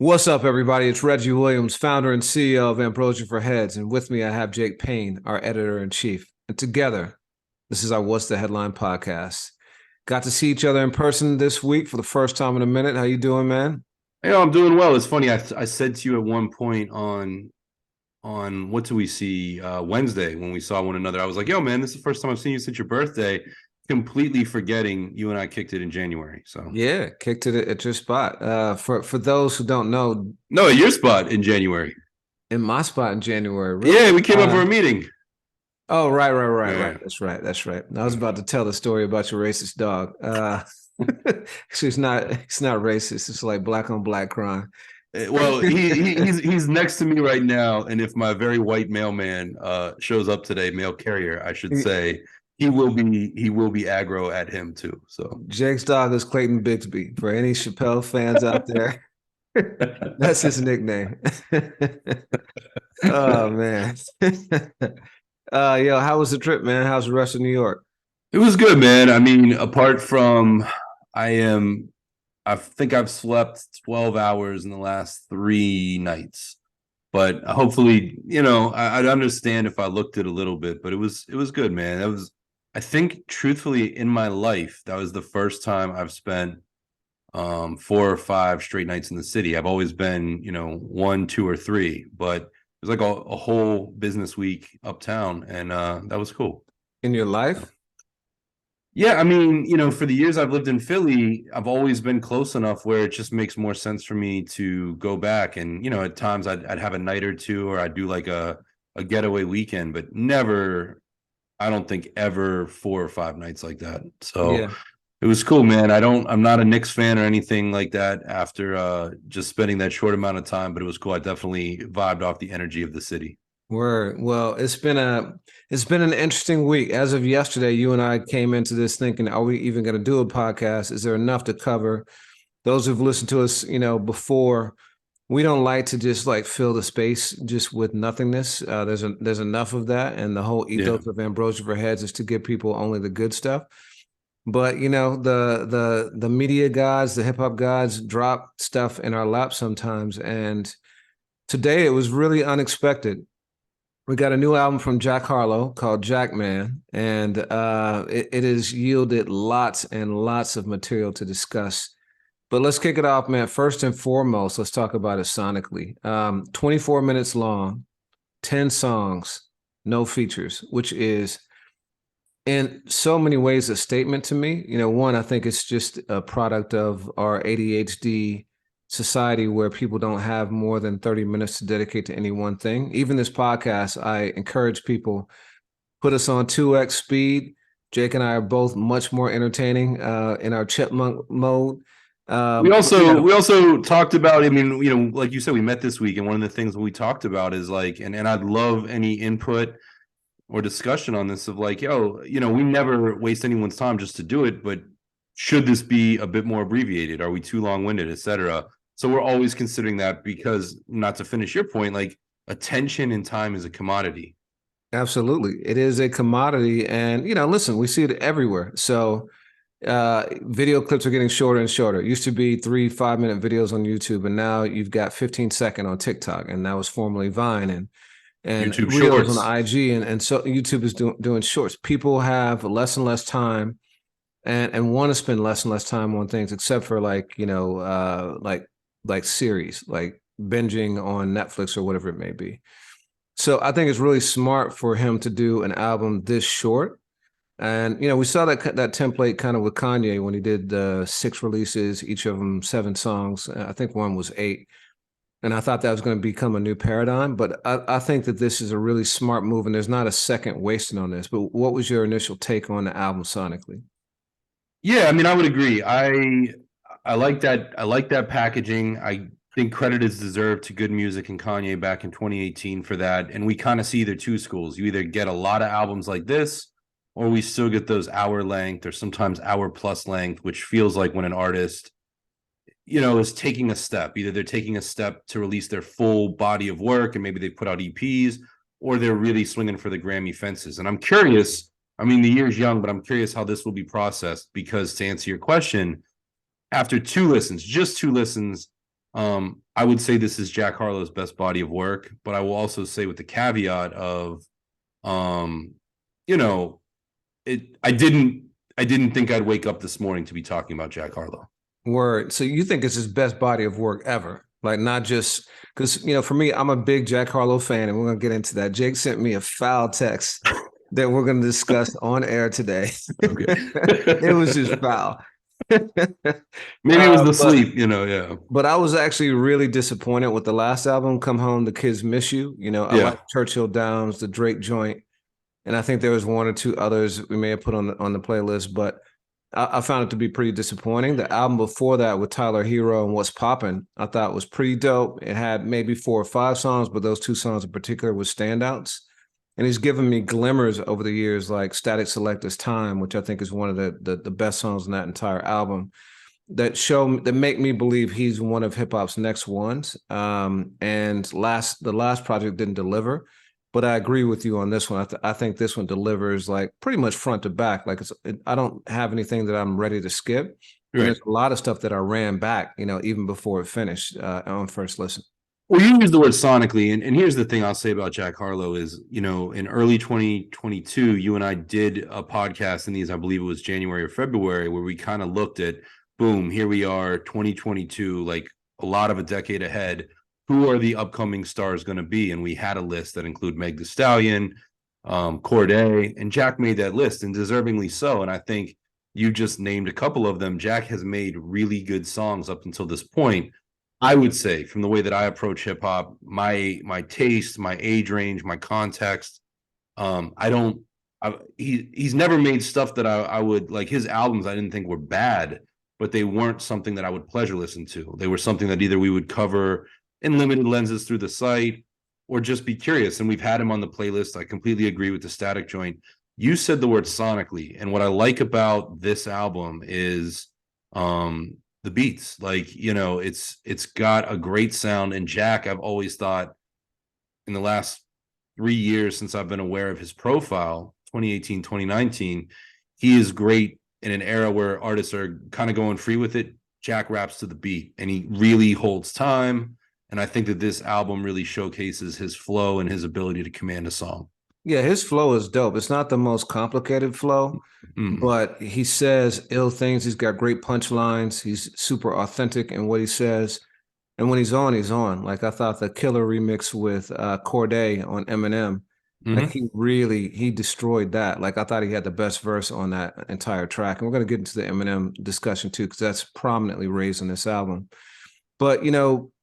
What's up, everybody? It's Reggie Williams, founder and CEO of Ambrosia for Heads. And with me, I have Jake Payne, our editor in chief. And together, this is our What's the Headline podcast. Got to see each other in person this week for the first time in a minute. How you doing, man? I'm doing well. It's funny. I said to you at one point on what do we see Wednesday when we saw one another. I was like, "Yo, man, this is the first time I've seen you since your birthday." Completely forgetting you and I kicked it in January. So Yeah, kicked it at your spot. For those who don't know, no, at your spot in January. in my spot in January, really? Yeah, we came up for a meeting. Oh, right. Yeah. That's right. I was about to tell the story about your racist dog. Actually, it's not racist. It's like black on black crime. Well, he's next to me right now, and if my very white mailman shows up today, mail carrier, I should say, he will be aggro at him too. So Jake's dog is Clayton Bigsby. For any Chappelle fans out there, that's his nickname. Oh man. Yo, how was the trip, man? How's the rest of New York? it was good, man. I mean, apart from I am I think I've slept 12 hours in the last 3 nights. But hopefully, I'd understand if I looked at a little bit, but it was good, man. That was I think truthfully in my life, that was the first time I've spent 4 or 5 straight nights in the city. I've always been, one, two, or three, but it was like a whole business week uptown, and that was cool. In your life? Yeah, I mean, for the years I've lived in Philly, I've always been close enough where it just makes more sense for me to go back. And, at times I'd have a night or two, or I'd do like a getaway weekend, but never, I don't think ever 4 or 5 nights like that. So Yeah. it was cool, man. I'm not a Knicks fan or anything like that after just spending that short amount of time, but it was cool. I definitely vibed off the energy of the city. Word. Well, it's been an interesting week. As of yesterday, you and I came into this thinking, are we even going to do a podcast? Is there enough to cover? Those who've listened to us, before, we don't like to just like fill the space just with nothingness. There's enough of that, and the whole Yeah. ethos of Ambrosia for Heads is to give people only the good stuff. But the media gods, the hip hop gods, drop stuff in our lap sometimes, and today it was really unexpected. We got a new album from Jack Harlow called Jackman, and it has yielded lots and lots of material to discuss. But let's kick it off, man. First and foremost, let's talk about it sonically. 24 minutes long, 10 songs, no features, which is in so many ways a statement to me. One, I think it's just a product of our ADHD society where people don't have more than 30 minutes to dedicate to any one thing. Even this podcast, I encourage people, put us on 2x speed. Jake and I are both much more entertaining in our chipmunk mode. We Um, you also know, we also talked about, I mean, like you said, we met this week, and one of the things we talked about is like, and I'd love any input or discussion on this of like, yo, we never waste anyone's time just to do it, but should this be a bit more abbreviated? Are we too long-winded, etc.? So we're always considering that because, not to finish your point, like attention and time is a commodity. Absolutely. It is a commodity. And, listen, we see it everywhere. So video clips are getting shorter and shorter. It used to be 3 5 minute videos on YouTube, and now you've got 15-second on TikTok, and that was formerly Vine and YouTube Reels on the Shorts. IG, and so YouTube is doing shorts. People have less and less time and want to spend less and less time on things, except for like, like series, like binging on Netflix or whatever it may be. So I think it's really smart for him to do an album this short. And we saw that template kind of with Kanye when he did the 6 releases, each of them 7 songs. I think one was 8, and I thought that was going to become a new paradigm. But I think that this is a really smart move, and there's not a second wasted on this. But what was your initial take on the album sonically? Yeah, I mean, I would agree. I like that. I like that packaging. I think credit is deserved to Good Music and Kanye back in 2018 for that. And we kind of see either two schools. You either get a lot of albums like this, or we still get those hour length or sometimes hour plus length, which feels like when an artist, is taking a step. Either they're taking a step to release their full body of work, and maybe they put out EPs, or they're really swinging for the Grammy fences. And I'm curious. I mean, the year's young, but I'm curious how this will be processed because, to answer your question, after 2 listens, just 2 listens, I would say this is Jack Harlow's best body of work, but I will also say with the caveat of, um, you know, I didn't think I'd wake up this morning to be talking about Jack Harlow. Word. So you think it's his best body of work ever? Like not just because for me, I'm a big Jack Harlow fan, and we're gonna get into that. Jake sent me a foul text that we're gonna discuss on air today. Okay. It was just foul. Maybe it was the But sleep, yeah. I was actually really disappointed with the last album, Come Home, The Kids Miss You. I Yeah. like Churchill Downs, the Drake joint, and I think there was one or two others we may have put on the playlist, but I found it to be pretty disappointing. The album before that with Tyler Hero and What's Poppin', I thought was pretty dope. It had maybe 4 or 5 songs, but those 2 songs in particular were standouts. And he's given me glimmers over the years, like Static Selector's Time, which I think is one of the best songs in that entire album, that make me believe he's one of hip hop's next ones. And the last project didn't deliver, but I agree with you on this one. I think this one delivers like pretty much front to back. Like I don't have anything that I'm ready to skip, and Right. there's a lot of stuff that I ran back, even before it finished on first listen. Well, you use the word sonically, and here's the thing I'll say about Jack Harlow is, in early 2022, you and I did a podcast in these, I believe it was January or February, where we kind of looked at, boom, here we are, 2022, like a lot of a decade ahead. Who are the upcoming stars going to be? And we had a list that include Meg Thee Stallion, Corday, and Jack made that list, and deservingly so. And I think you just named a couple of them. Jack has made really good songs up until this point. I would say, from the way that I approach hip hop, my taste, my age range, my context, I don't. He's never made stuff that I would like. His albums I didn't think were bad, but they weren't something that I would pleasure listen to. They were something that either we would cover in limited lenses through the site or just be curious. And we've had him on the playlist. I completely agree with the Static joint. You said the word sonically, and what I like about this album is the beats. Like, it's got a great sound. And Jack, I've always thought in the last 3 years since I've been aware of his profile, 2018, 2019, he is great in an era where artists are kind of going free with it. Jack raps to the beat and he really holds time. And I think that this album really showcases his flow and his ability to command a song. Yeah, his flow is dope. It's not the most complicated flow, Mm. but he says ill things. He's got great punchlines. He's super authentic in what he says. And when he's on, he's on. Like I thought the killer remix with Corday on Eminem, like Mm-hmm. he destroyed that. Like I thought he had the best verse on that entire track. And we're gonna get into the Eminem discussion too, because that's prominently raised on this album. But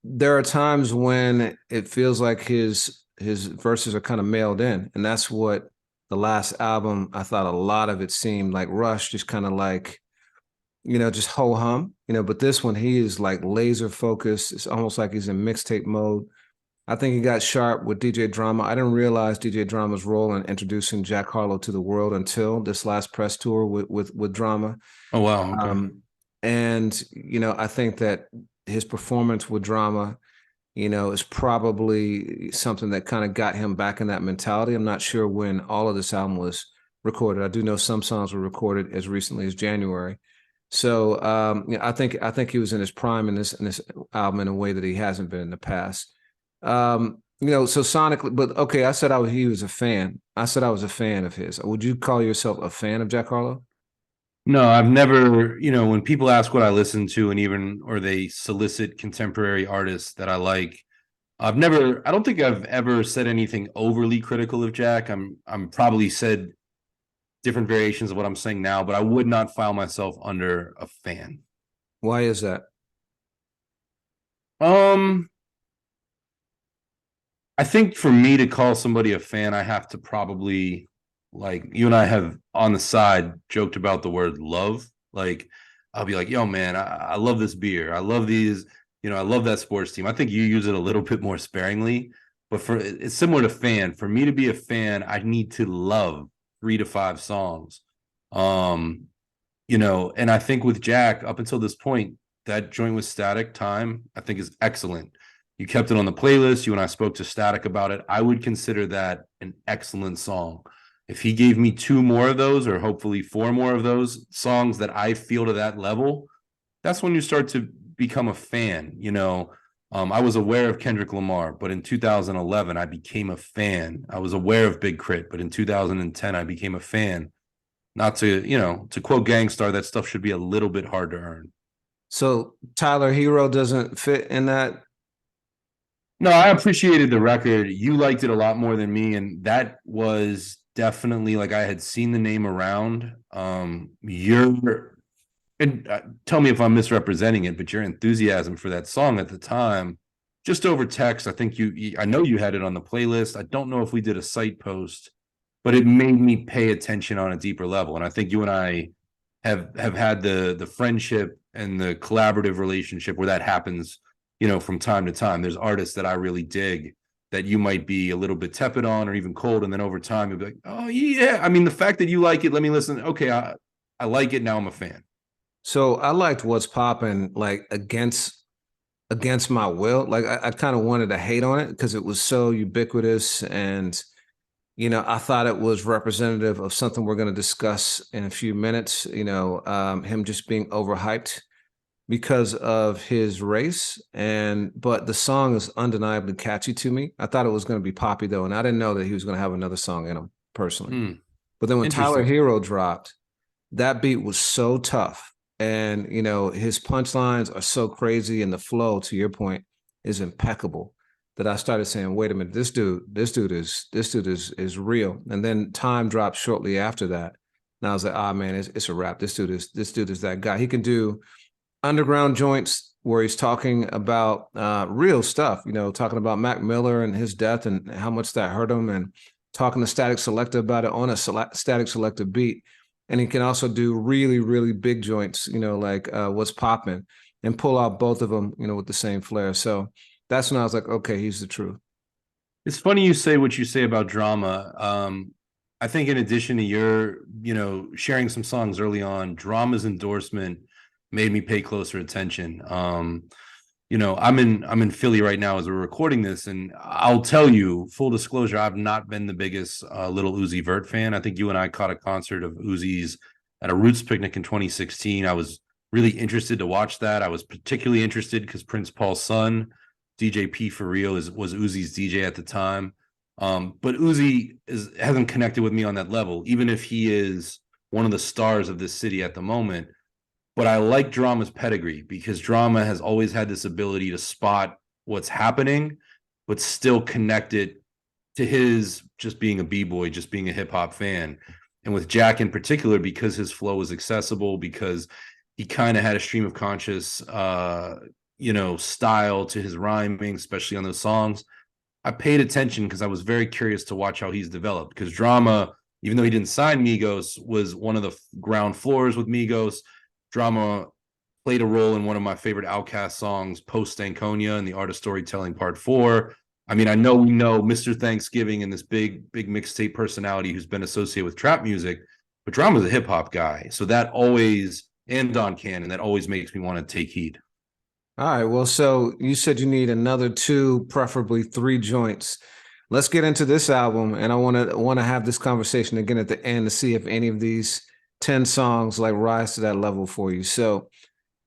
there are times when it feels like his verses are kind of mailed in, and that's what the last album. I thought a lot of it seemed like Rush, just kind of like just ho hum. But this one he is like laser focused. It's almost like he's in mixtape mode. I think he got sharp with DJ Drama. I didn't realize DJ Drama's role in introducing Jack Harlow to the world until this last press tour with Drama. Oh, wow. Okay. And I think that his performance with Drama, is probably something that kind of got him back in that mentality. I'm not sure when all of this album was recorded. I do know some songs were recorded as recently as January. So I think he was in his prime in this album in a way that he hasn't been in the past. So sonically, but okay, I said he was a fan. I said I was a fan of his. Would you call yourself a fan of Jack Harlow? No, I've never, when people ask what I listen to and even, or they solicit contemporary artists that I like, I don't think I've ever said anything overly critical of Jack. I'm probably said different variations of what I'm saying now, but I would not file myself under a fan. Why is that? I think for me to call somebody a fan, I have to probably, like, you and I have on the side joked about the word love. Like, I'll be like, yo, man, I love this beer. I love these, I love that sports team. I think you use it a little bit more sparingly, but it's similar to fan. For me to be a fan, I need to love 3 to 5 songs. And I think with Jack, up until this point, that joint with Static Time, I think is excellent. You kept it on the playlist. You and I spoke to Static about it. I would consider that an excellent song. If he gave me 2 more of those, or hopefully 4 more of those songs that I feel to that level, that's when you start to become a fan. I was aware of Kendrick Lamar, but in 2011, I became a fan. I was aware of Big Crit, but in 2010, I became a fan. Not to, to quote Gangstar, that stuff should be a little bit hard to earn. So Tyler Hero doesn't fit in that. No, I appreciated the record. You liked it a lot more than me, and that was definitely like I had seen the name around. Your and tell me if I'm misrepresenting it, but your enthusiasm for that song at the time, just over text, I think I know you had it on the playlist. I don't know if we did a site post, but it made me pay attention on a deeper level. And I think you and I have had the friendship and the collaborative relationship where that happens, from time to time. There's artists that I really dig that you might be a little bit tepid on or even cold, and then over time you'll be like, oh yeah. I mean, the fact that you like it, let me listen. Okay, I like it now. I'm a fan. So I liked What's Poppin' like against my will. Like I kind of wanted to hate on it because it was so ubiquitous, and I thought it was representative of something we're going to discuss in a few minutes. Him just being overhyped because of his race, but the song is undeniably catchy to me. I thought it was going to be poppy though, and I didn't know that he was going to have another song in him personally. But then when Tyler Interesting. Hero dropped, that beat was so tough. And his punchlines are so crazy, and the flow, to your point, is impeccable. That I started saying, "Wait a minute, this dude is real." And then Time dropped shortly after that, and I was like, "Ah, man, it's a wrap. This dude is that guy. He can do underground joints where he's talking about real stuff. Talking about Mac Miller and his death and how much that hurt him, and talking to Static Selector about it on a Static Selector beat." And he can also do really, really big joints, like What's Poppin', and pull out both of them, with the same flair. So that's when I was like, okay, he's the truth. It's funny you say what you say about drama. I think in addition to your, sharing some songs early on, drama's endorsement made me pay closer attention. I'm in Philly right now as we're recording this, and I'll tell you, full disclosure, I've not been the biggest Little Uzi Vert fan. I think you and I caught a concert of Uzi's at a Roots picnic in 2016. I was really interested to watch that. I was particularly interested because Prince Paul's son, DJ P for real, was Uzi's DJ at the time. But Uzi hasn't connected with me on that level, even if he is one of the stars of this city at the moment. But I like Drama's pedigree because Drama has always had this ability to spot what's happening, but still connect it to his just being a b-boy, just being a hip-hop fan. And with Jack in particular, because his flow was accessible, because he kind of had a stream of conscious style to his rhyming, especially on those songs. I paid attention because I was very curious to watch how he's developed, because Drama, even though he didn't sign Migos, was one of the ground floors with Migos. Drama played a role in one of my favorite Outkast songs, Post Stankonia, and the Art of Storytelling Part 4. I mean, I know we know Mr. Thanksgiving and this big mixtape personality who's been associated with trap music, but Drama's a hip hop guy. So that always, and Don Cannon, that always makes me want to take heed. All right. Well, so you said you need another two, preferably three joints. Let's get into this album, and I want to have this conversation again at the end to see if any of these 10 songs like rise to that level for you. So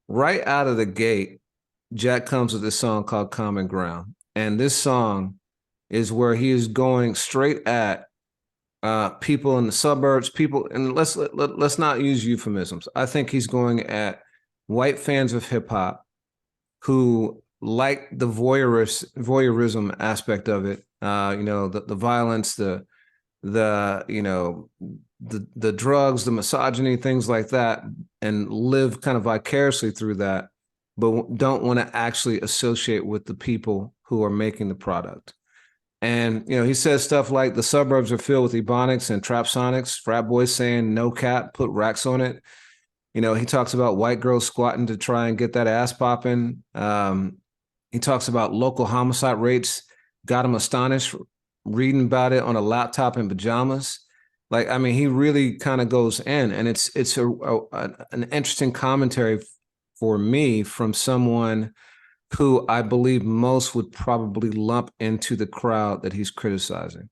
right out of the gate, Jack comes with this song called Common Ground. And this song is where he is going straight at people in the suburbs, people, and let's not use euphemisms. I think he's going at white fans of hip hop who like the voyeurism aspect of it. The violence, the drugs, the misogyny, things like that, and live kind of vicariously through that, but don't want to actually associate with the people who are making the product. And he says stuff like the suburbs are filled with ebonics and trap sonics, frat boys saying no cap, put racks on it. He talks about white girls squatting to try and get that ass popping. He talks about local homicide rates, got him astonished reading about it on a laptop in pajamas. Like, I mean, he really kind of goes in, and it's an interesting commentary for me from someone who I believe most would probably lump into the crowd that he's criticizing.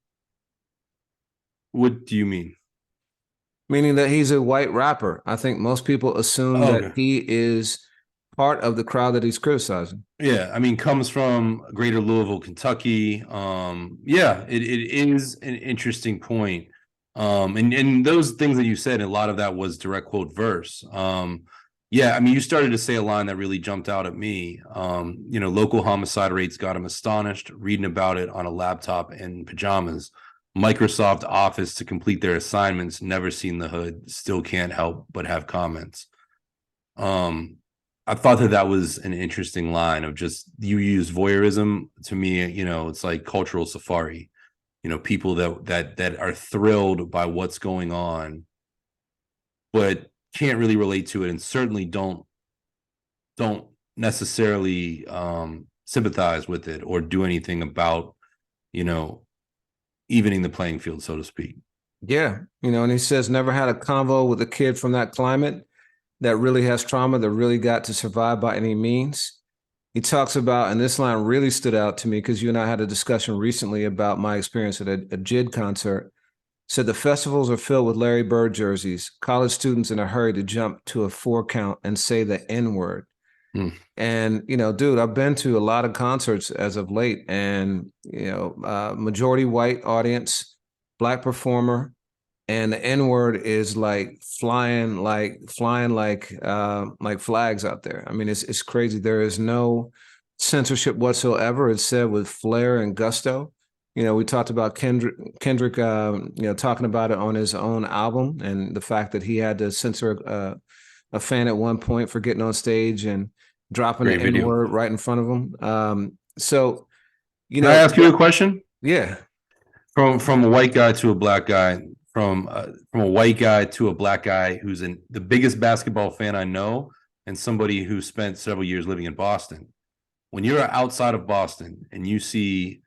What do you mean? Meaning that he's a white rapper. I think most people assume that Okay. he is part of the crowd that he's criticizing. Yeah, I mean, comes from Greater Louisville, Kentucky. Yeah, it is an interesting point. And those things that you said, a lot of that was direct quote verse. Yeah, I mean, you started to say a line that really jumped out at me. Local homicide rates got him astonished, reading about it on a laptop in pajamas. Microsoft Office to complete their assignments, never seen the hood, still can't help but have comments. Um, I thought that was an interesting line of just you use voyeurism to me. It's like cultural safari. People that are thrilled by what's going on, but can't really relate to it, and certainly don't necessarily sympathize with it or do anything about evening the playing field, so to speak. Yeah, and he says never had a convo with a kid from that climate that really has trauma, that really got to survive by any means. He talks about, and this line really stood out to me because you and I had a discussion recently about my experience at a JID concert. Said the festivals are filled with Larry Bird jerseys, college students in a hurry to jump to a 4 count and say the N word. Mm. And, dude, I've been to a lot of concerts as of late, and, majority white audience, Black performer, and the N word is like flying like flags out there. I mean, it's crazy. There is no censorship whatsoever. It's said with flair and gusto. We talked about Kendrick, talking about it on his own album, and the fact that he had to censor a fan at one point for getting on stage and dropping Great the video. N word right in front of him. So, Can I ask you a question? Yeah. From a white guy to a black guy, from a white guy to a black guy who's the biggest basketball fan I know, and somebody who spent several years living in Boston. When you're outside of Boston and you see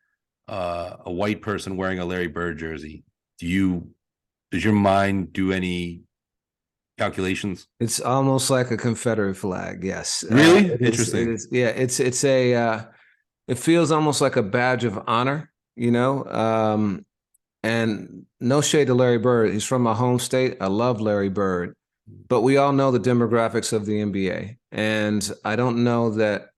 a white person wearing a Larry Bird jersey, does your mind do any calculations? It's almost like a Confederate flag. Yes. Really? Interesting. It feels almost like a badge of honor, and no shade to Larry Bird. He's from my home state. I love Larry Bird, but we all know the demographics of the NBA. And I don't know that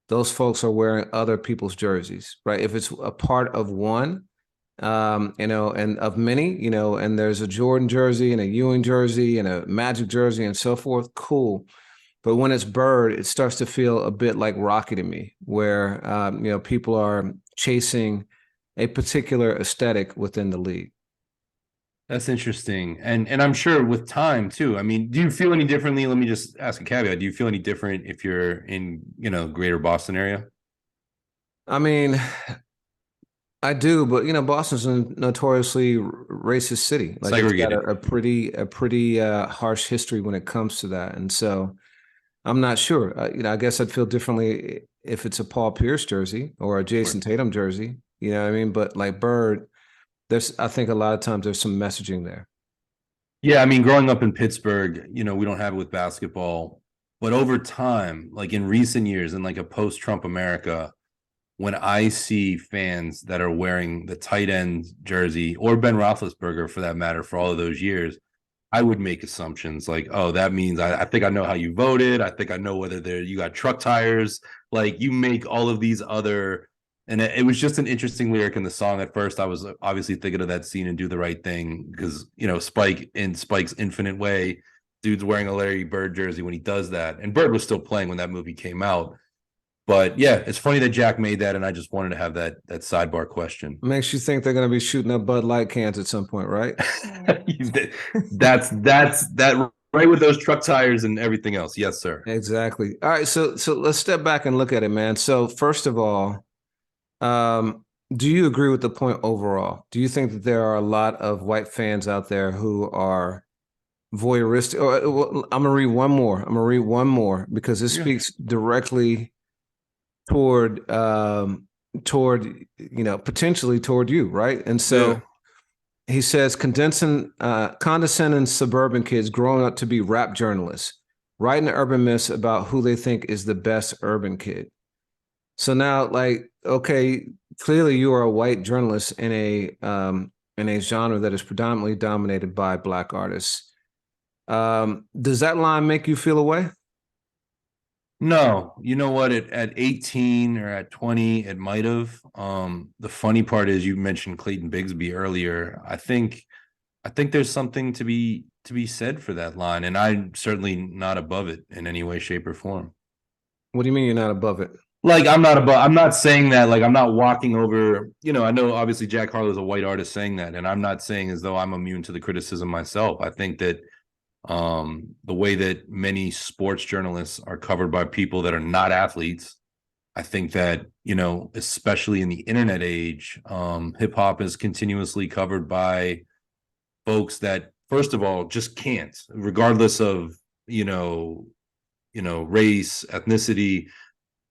those folks are wearing other people's jerseys, right? If it's a part of one, and of many, and there's a Jordan jersey and a Ewing jersey and a Magic jersey and so forth, cool. But when it's Bird, it starts to feel a bit like Rocky to me, where people are chasing a particular aesthetic within the league. That's interesting. And I'm sure with time too. I mean, do you feel any differently? Let me just ask a caveat. Do you feel any different if you're in, greater Boston area? I mean, I do, but Boston's a notoriously racist city. Like Segregated. It's got a pretty harsh history when it comes to that. And so I'm not sure. I guess I'd feel differently if it's a Paul Pierce jersey or a Jason Tatum jersey. You know what I mean? But like Bird, I think a lot of times there's some messaging there. Yeah, I mean, growing up in Pittsburgh, we don't have it with basketball, but over time, like in recent years, in like a post-Trump America, when I see fans that are wearing the tight end jersey or Ben Roethlisberger for that matter, for all of those years, I would make assumptions like, oh, that means I think I know how you voted. I think I know whether you got truck tires. Like you make all of these other. And it was just an interesting lyric in the song. At first, I was obviously thinking of that scene in Do the Right Thing because, Spike in Spike's Infinite Way, dude's wearing a Larry Bird jersey when he does that. And Bird was still playing when that movie came out. But yeah, it's funny that Jack made that, and I just wanted to have that sidebar question. Makes you think they're going to be shooting up Bud Light cans at some point, right? that's that right with those truck tires and everything else. Yes, sir. Exactly. All right, so let's step back and look at it, man. So first of all, do you agree with the point overall? Do you think that there are a lot of white fans out there who are voyeuristic? I'm gonna read one more. I'm gonna read one more because this speaks directly toward potentially toward you, right? And so he says condescending suburban kids growing up to be rap journalists, writing urban myths about who they think is the best urban kid. So now, like, okay, clearly you are a white journalist in a genre that is predominantly dominated by Black artists. Does that line make you feel a way? No, you know what? At 18 or at 20, it might have. The funny part is you mentioned Clayton Bigsby earlier. I think there's something to be said for that line, and I'm certainly not above it in any way, shape, or form. What do you mean you're not above it? Like I'm not saying that, like I'm not walking over, I know obviously Jack Harlow is a white artist saying that, and I'm not saying as though I'm immune to the criticism myself. I think that the way that many sports journalists are covered by people that are not athletes, I think that, especially in the internet age, hip hop is continuously covered by folks that, first of all, just can't, regardless of, race, ethnicity,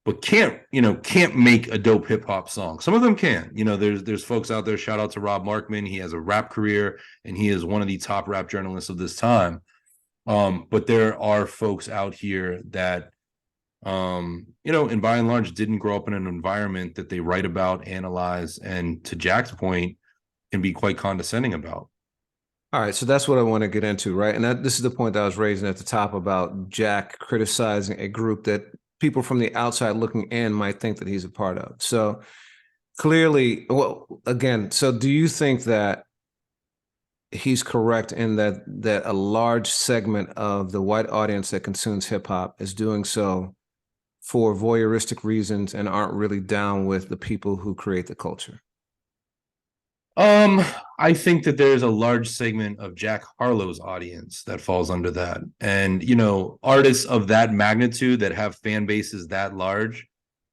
but can't make a dope hip hop song. Some of them can. There's folks out there. Shout out to Rob Markman. He has a rap career, and he is one of the top rap journalists of this time. But there are folks out here that, and by and large, didn't grow up in an environment that they write about, analyze, and to Jack's point, can be quite condescending about. All right, so that's what I want to get into, right? And this is the point that I was raising at the top about Jack criticizing a group that people from the outside looking in might think that he's a part of. So clearly, well, again, so do you think that he's correct in that a large segment of the white audience that consumes hip hop is doing so for voyeuristic reasons and aren't really down with the people who create the culture? I think that there's a large segment of Jack Harlow's audience that falls under that. And, artists of that magnitude that have fan bases that large,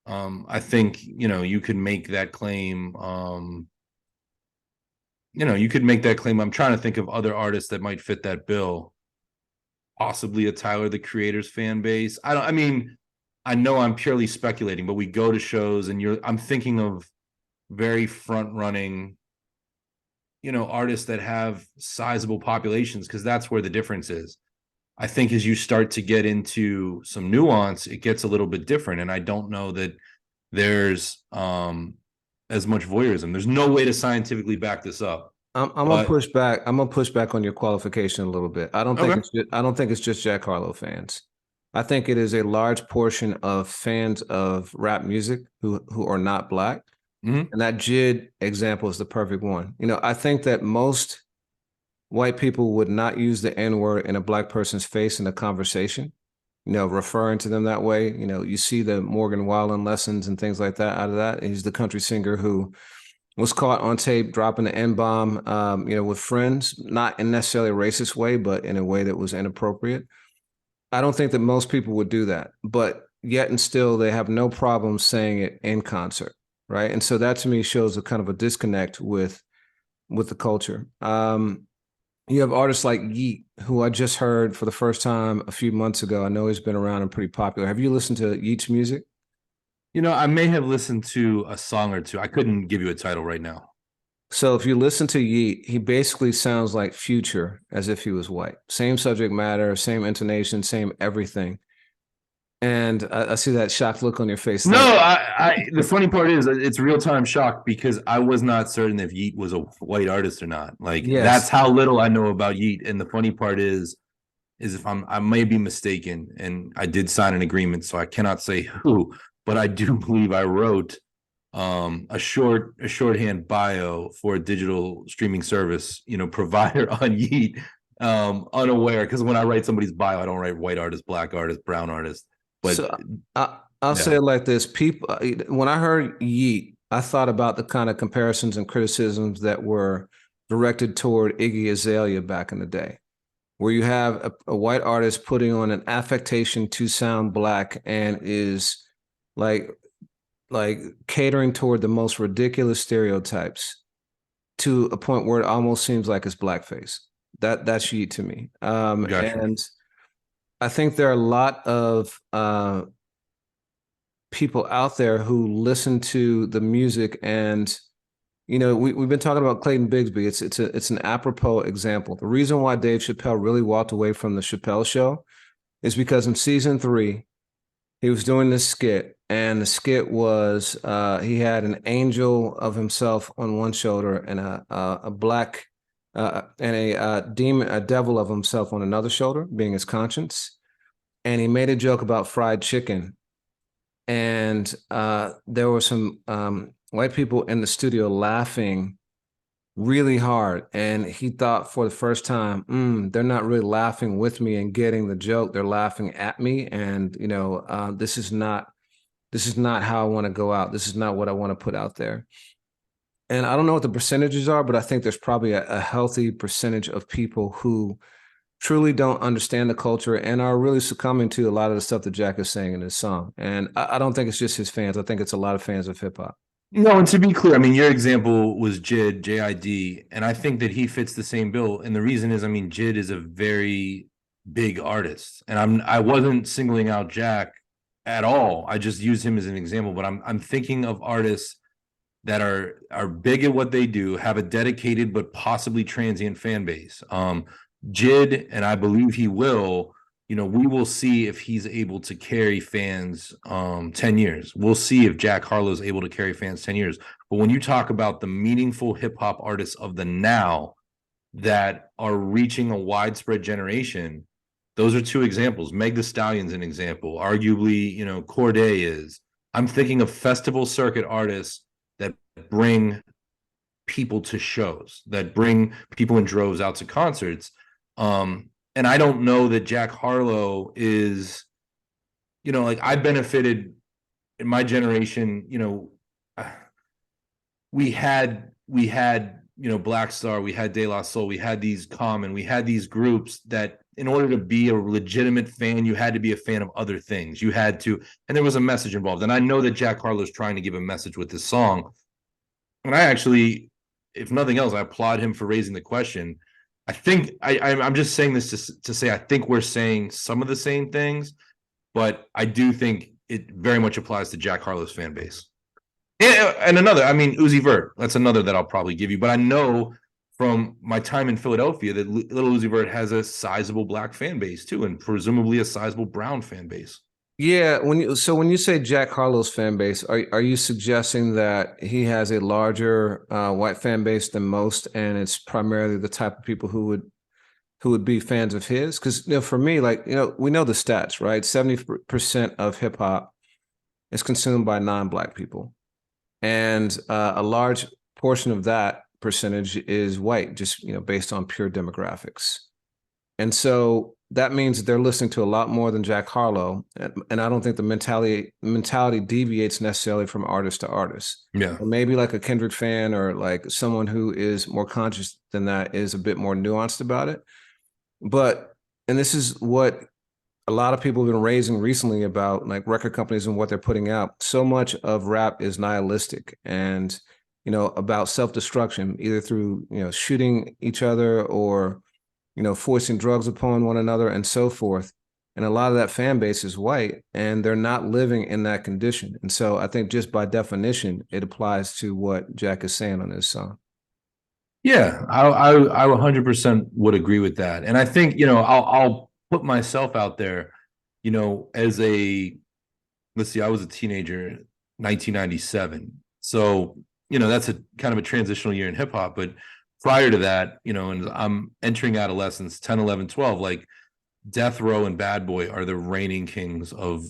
I think, you could make that claim. You could make that claim. I'm trying to think of other artists that might fit that bill. Possibly a Tyler, the Creator's fan base. I know I'm purely speculating, but we go to shows and I'm thinking of very front running, artists that have sizable populations, because that's where the difference is. I think as you start to get into some nuance, it gets a little bit different. And I don't know that there's as much voyeurism. There's no way to scientifically back this up. I'm gonna push back. I'm gonna push back on your qualification a little bit. I don't think I don't think it's just Jack Harlow fans. I think it is a large portion of fans of rap music who are not black. Mm-hmm. And that JID example is the perfect one. I think that most white people would not use the N-word in a black person's face in a conversation, referring to them that way. You see the Morgan Wallen lessons and things like that out of that. He's the country singer who was caught on tape dropping the N-bomb, with friends, not in necessarily a racist way, but in a way that was inappropriate. I don't think that most people would do that, but yet and still they have no problem saying it in concert. Right. And so that to me shows a kind of a disconnect with the culture. You have artists like Yeat, who I just heard for the first time a few months ago. I know he's been around and pretty popular. Have you listened to Yeat's music? I may have listened to a song or two. I couldn't give you a title right now. So if you listen to Yeat, he basically sounds like Future as if he was white. Same subject matter, same intonation, same everything. And I see that shocked look on your face. No, the funny part is it's real time shock, because I was not certain if Yeat was a white artist or not. Like, yes. That's how little I know about Yeat. And the funny part is if I may be mistaken, and I did sign an agreement, so I cannot say who, but I do believe I wrote a shorthand bio for a digital streaming service, provider on Yeat, unaware, because when I write somebody's bio, I don't write white artist, black artist, brown artist. But so I'll say it like this. People, when I heard Yeat, I thought about the kind of comparisons and criticisms that were directed toward Iggy Azalea back in the day, where you have a white artist putting on an affectation to sound black and is like catering toward the most ridiculous stereotypes to a point where it almost seems like it's blackface. That's Yeat to me. Gotcha. And I think there are a lot of people out there who listen to the music, and we've been talking about Clayton Bigsby. It's an apropos example. The reason why Dave Chappelle really walked away from the Chappelle Show is because in season 3, he was doing this skit, and the skit was he had an angel of himself on one shoulder and a black and a demon, a devil of himself on another shoulder, being his conscience. and he made a joke about fried chicken. And there were some white people in the studio laughing really hard. And he thought for the first time, they're not really laughing with me and getting the joke. They're laughing at me. And, this is not how I want to go out. This is not what I want to put out there. And I don't know what the percentages are, but I think there's probably a healthy percentage of people who truly don't understand the culture and are really succumbing to a lot of the stuff that Jack is saying in his song. And I don't think it's just his fans. I think it's a lot of fans of hip hop. No, and to be clear, I mean, your example was JID, JID, and I think that he fits the same bill. And the reason is, I mean, JID is a very big artist, and I wasn't singling out Jack at all. I just used him as an example, but I'm thinking of artists that are big at what they do, have a dedicated but possibly transient fan base. JID, and I believe he will, we will see if he's able to carry fans 10 years. We'll see if Jack Harlow is able to carry fans 10 years. But when you talk about the meaningful hip hop artists of the now that are reaching a widespread generation, those are two examples. Meg Thee Stallion's an example. Arguably, Corday is. I'm thinking of festival circuit artists that bring people to shows, that bring people in droves out to concerts. And I don't know that Jack Harlow is, like I benefited in my generation, we had, Black Star, we had De La Soul, we had these Common, we had these groups that in order to be a legitimate fan, you had to be a fan of other things. You had to, and there was a message involved. And I know that Jack Harlow is trying to give a message with this song. And I actually, if nothing else, I applaud him for raising the question. I think I'm just saying this to say I think we're saying some of the same things, but I do think it very much applies to Jack Harlow's fan base. And another, I mean, Uzi Vert, that's another that I'll probably give you. But I know from my time in Philadelphia that Little Uzi Vert has a sizable black fan base too, and presumably a sizable brown fan base. Yeah, when you say Jack Harlow's fan base, are you suggesting that he has a larger white fan base than most, and it's primarily the type of people who would be fans of his? Because for me, like we know the stats, right? 70% of hip hop is consumed by non-black people, and a large portion of that percentage is white, just based on pure demographics. And so that means that they're listening to a lot more than Jack Harlow. And I don't think the mentality deviates necessarily from artist to artist. Yeah. Or maybe like a Kendrick fan or like someone who is more conscious than that is a bit more nuanced about it. And this is what a lot of people have been raising recently about like record companies and what they're putting out. So much of rap is nihilistic and, about self-destruction, either through, shooting each other or forcing drugs upon one another and so forth. And a lot of that fan base is white and they're not living in that condition. And so I think just by definition, it applies to what Jack is saying on his song. Yeah, I 100% would agree with that. And I think, I'll put myself out there, as let's see, I was a teenager, 1997. So, that's a kind of a transitional year in hip hop, but prior to that, and I'm entering adolescence, 10, 11, 12, like Death Row and Bad Boy are the reigning kings of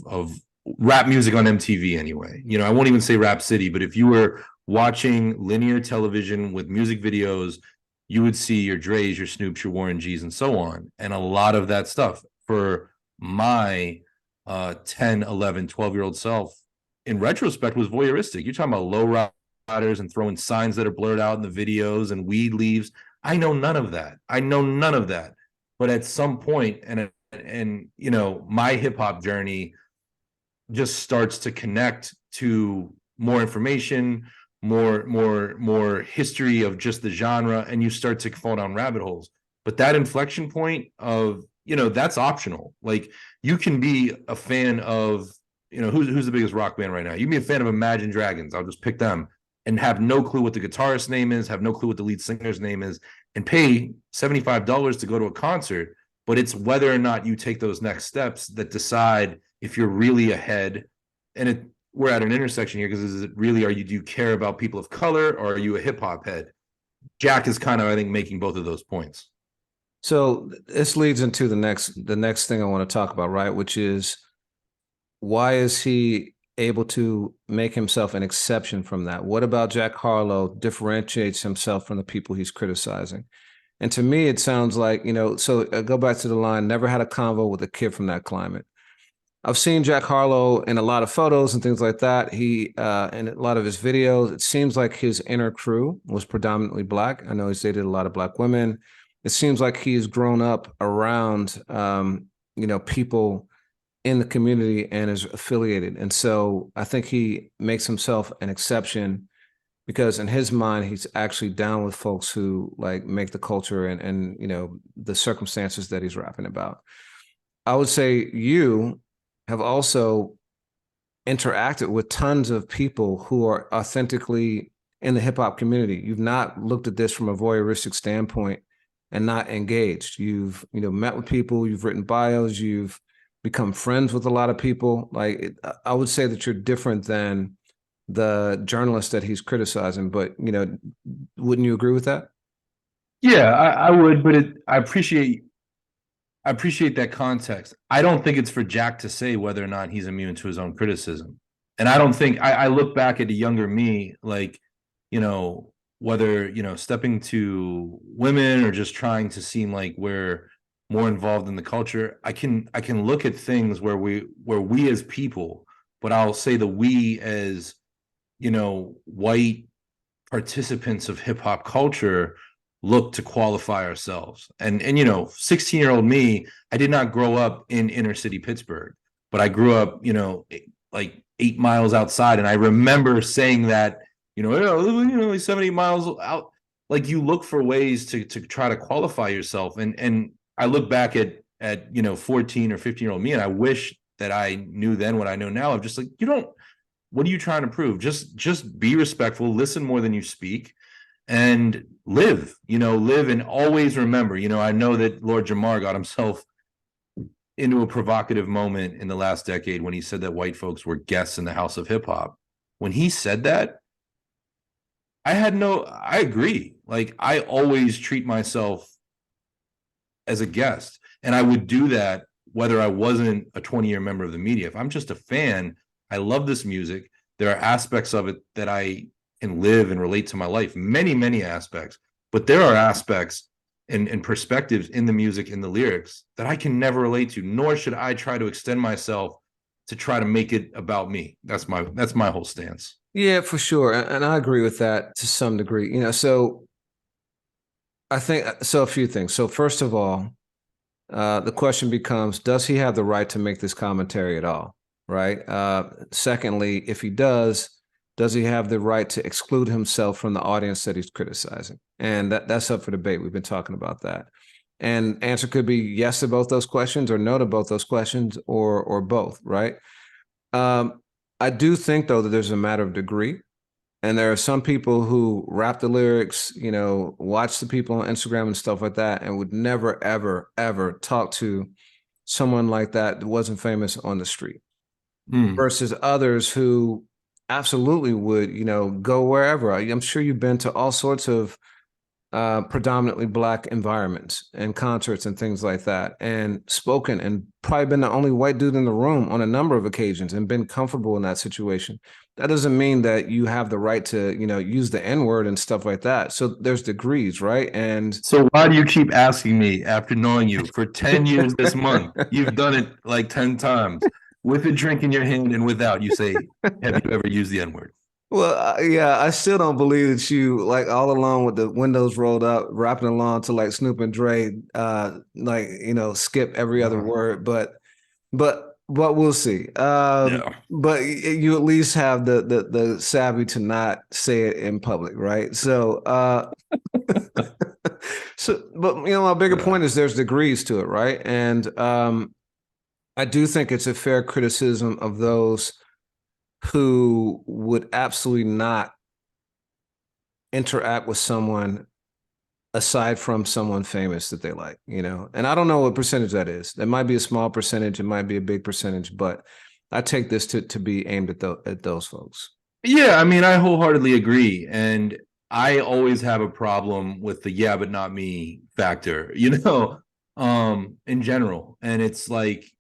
rap music on MTV anyway. I won't even say Rap City, but if you were watching linear television with music videos, you would see your Dre's, your Snoops, your Warren G's, and so on. And a lot of that stuff for my 10, 11, 12-year-old self, in retrospect, was voyeuristic. You're talking about low riders and throwing signs that are blurred out in the videos and weed leaves. I know none of that. But at some point, and my hip hop journey just starts to connect to more information, more history of just the genre, and you start to fall down rabbit holes. But that inflection point of, that's optional. Like you can be a fan of, who's the biggest rock band right now? You can be a fan of Imagine Dragons. I'll just pick them and have no clue what the guitarist's name is, have no clue what the lead singer's name is, and pay $75 to go to a concert. But it's whether or not you take those next steps that decide if you're really ahead. And we're at an intersection here because is it really, do you care about people of color or are you a hip hop head? Jack is kind of, I think, making both of those points. So this leads into the next thing I want to talk about, right? Which is, why is he able to make himself an exception from that? What about Jack Harlow differentiates himself from the people he's criticizing? And to me, it sounds like, so go back to the line, never had a convo with a kid from that climate. I've seen Jack Harlow in a lot of photos and things like that. He, in a lot of his videos, it seems like his inner crew was predominantly Black. I know he's dated a lot of Black women. It seems like he's grown up around, people in the community and is affiliated. And so I think he makes himself an exception because in his mind, he's actually down with folks who like make the culture and the circumstances that he's rapping about. I would say you have also interacted with tons of people who are authentically in the hip hop community. You've not looked at this from a voyeuristic standpoint and not engaged. You've, met with people, you've written bios, you've become friends with a lot of people. Like, I would say that you're different than the journalist that he's criticizing, but, wouldn't you agree with that? Yeah, I would, but I appreciate that context. I don't think it's for Jack to say whether or not he's immune to his own criticism. And I don't think I look back at the younger me, like, whether, stepping to women or just trying to seem like we're more involved in the culture. I can look at things where we as people, but I'll say the we as, white participants of hip hop culture look to qualify ourselves. And 16-year-old me, I did not grow up in inner city Pittsburgh, but I grew up, like 8 miles outside. And I remember saying that, like 70 miles out. Like, you look for ways to try to qualify yourself. And I look back at 14 or 15-year-old me, and I wish that I knew then what I know now, of just like, what are you trying to prove? Just be respectful, listen more than you speak, and live, and always remember, I know that Lord Jamar got himself into a provocative moment in the last decade when he said that white folks were guests in the house of hip hop. When he said that, I agree. Like, I always treat myself as a guest, and I would do that whether I wasn't a 20-year member of the media. If I'm just a fan, I love this music. There are aspects of it that I can live and relate to my life, many, many aspects. But there are aspects and perspectives in the music, in the lyrics, that I can never relate to, nor should I try to extend myself to try to make it about me. That's my whole stance. Yeah, for sure. And I agree with that to some degree. So I think so. A few things. So first of all, the question becomes: does he have the right to make this commentary at all? Right. Secondly, if he does he have the right to exclude himself from the audience that he's criticizing? And that's up for debate. We've been talking about that. And answer could be yes to both those questions, or no to both those questions, or both. Right. I do think though that there's a matter of degree. And there are some people who rap the lyrics, watch the people on Instagram and stuff like that, and would never, ever, ever talk to someone like that wasn't famous on the street. Versus others who absolutely would, go wherever. I'm sure you've been to all sorts of predominantly Black environments and concerts and things like that, and spoken, and probably been the only white dude in the room on a number of occasions and been comfortable in that situation. That doesn't mean that you have the right to, use the N-word and stuff like that. So there's degrees, right? And So why do you keep asking me after knowing you for 10 years this month? You've done it like 10 times with a drink in your hand and without. You say, have you ever used the N-word? well, yeah, I still don't believe that you like all along with the windows rolled up, rapping along to like Snoop and Dre, skip every other word, but we'll see. Yeah. But you at least have the savvy to not say it in public, right? So, but my bigger point is there's degrees to it, right? And I do think it's a fair criticism of those who would absolutely not interact with someone aside from someone famous that they like, and I don't know what percentage that is. That might be a small percentage, it might be a big percentage, but I take this to be aimed at those folks. Yeah, I mean, I wholeheartedly agree. And I always have a problem with the yeah, but not me factor, in general. And it's like,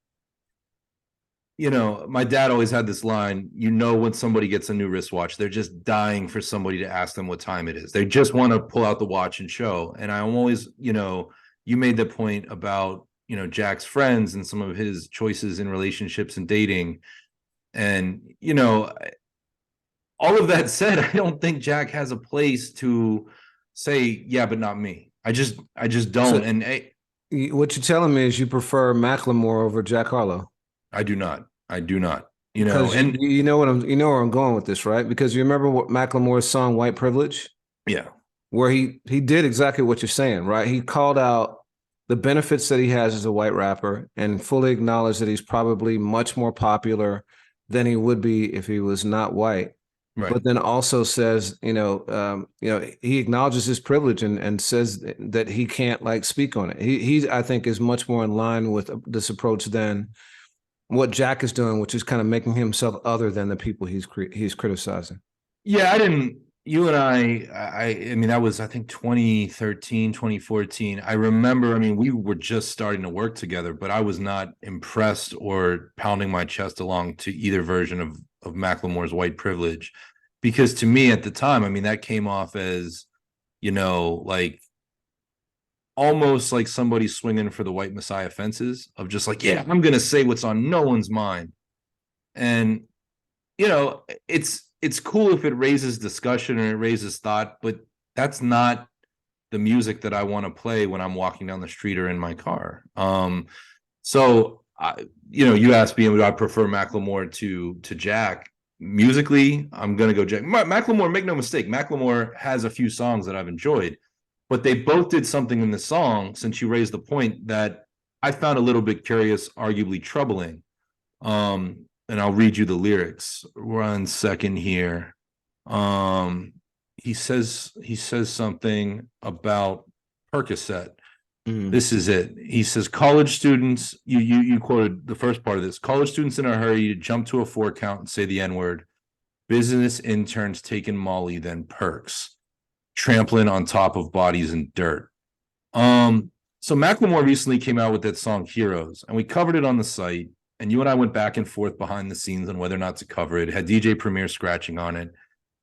my dad always had this line, when somebody gets a new wristwatch, they're just dying for somebody to ask them what time it is. They just want to pull out the watch and show. And I'm always, you made the point about, Jack's friends and some of his choices in relationships and dating. And, all of that said, I don't think Jack has a place to say, yeah, but not me. I just don't. So And what you're telling me is you prefer Macklemore over Jack Harlow. I do not. I do not. Because And you know what you know where I'm going with this, right? Because you remember what Macklemore's song "White Privilege," yeah, where he did exactly what you're saying, right? He called out the benefits that he has as a white rapper and fully acknowledged that he's probably much more popular than he would be if he was not white. right. But then also says, he acknowledges his privilege and says that he can't like speak on it. He I think is much more in line with this approach than what Jack is doing, which is kind of making himself other than the people he's criticizing. Yeah, I didn't. You and I mean, that was, I think, 2013, 2014. I remember, I mean, we were just starting to work together, but I was not impressed or pounding my chest along to either version of Macklemore's White Privilege. Because to me at the time, I mean, that came off as, like almost like somebody swinging for the white messiah fences of just like, yeah, I'm going to say what's on no one's mind. And, it's cool if it raises discussion or it raises thought, but that's not the music that I want to play when I'm walking down the street or in my car. So you asked me, would I prefer Macklemore to Jack? Musically, I'm gonna go Jack. Macklemore, make no mistake, Macklemore has a few songs that I've enjoyed, but they both did something in the song, since you raised the point, that I found a little bit curious, arguably troubling. And I'll read you the lyrics. 1 second here. He says something about Percocet. This is it. He says, college students, you quoted the first part of this. College students in a hurry to jump to a 4 count and say the N-word. Business interns taking Molly, then perks. Trampling on top of bodies and dirt. So Macklemore recently came out with that song Heroes, and we covered it on the site. And you and I went back and forth behind the scenes on whether or not to cover it. It had DJ Premier scratching on it.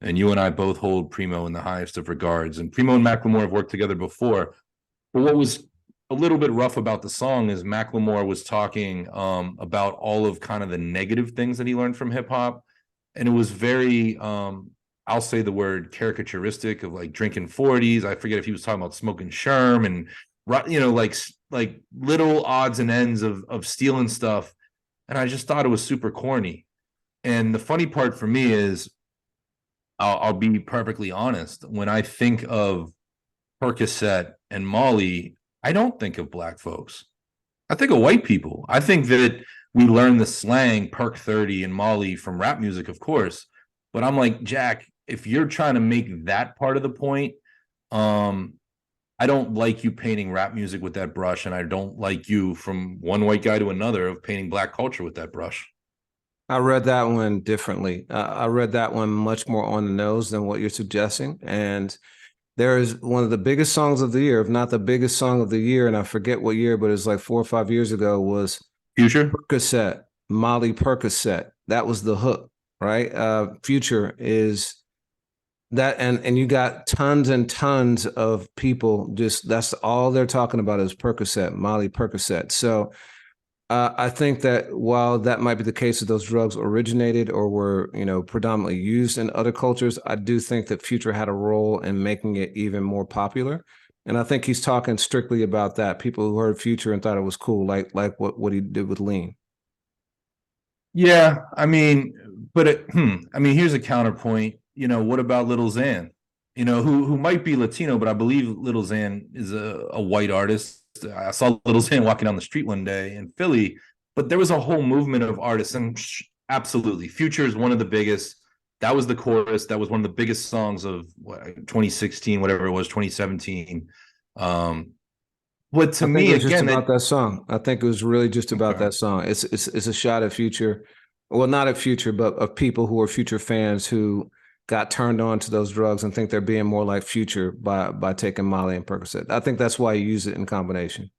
And you and I both hold Primo in the highest of regards. And Primo and Macklemore have worked together before. But what was a little bit rough about the song is Macklemore was talking about all of kind of the negative things that he learned from hip hop. And it was very, I'll say the word caricaturistic, of like drinking 40s. I forget if he was talking about smoking Sherm and, like little odds and ends of stealing stuff. And I just thought it was super corny. And the funny part for me is, I'll be perfectly honest, when I think of Percocet and Molly, I don't think of black folks. I think of white people. I think that we learn the slang Perk 30 and Molly from rap music, of course. But I'm like, Jack, if you're trying to make that part of the point, I don't like you painting rap music with that brush, and I don't like you, from one white guy to another, of painting black culture with that brush. I read that one differently. I read that one much more on the nose than what you're suggesting. And there is one of the biggest songs of the year, if not the biggest song of the year, and I forget what year, but it was like 4 or 5 years ago, was Future? Percocet, Molly Percocet. That was the hook, right? Future is that, and you got tons and tons of people, just that's all they're talking about is Percocet, Molly Percocet. So I think that while that might be the case that those drugs originated or were, predominantly used in other cultures, I do think that Future had a role in making it even more popular. And I think he's talking strictly about that. People who heard Future and thought it was cool, like what he did with Lean. Yeah, I mean, but I mean, here's a counterpoint. What about Little Xan? Who might be Latino, but I believe Little Xan is a white artist. I saw Little Xan walking down the street one day in Philly, but there was a whole movement of artists, and absolutely, Future is one of the biggest. That was the chorus. That was one of the biggest songs of 2016, whatever it was, 2017. But to I think me, it was just again, about that song. I think it was really just about that song. It's a shot at Future, well, not at Future, but of people who are Future fans who got turned on to those drugs and think they're being more like Future by taking Molly and Percocet. I think that's why you use it in combination.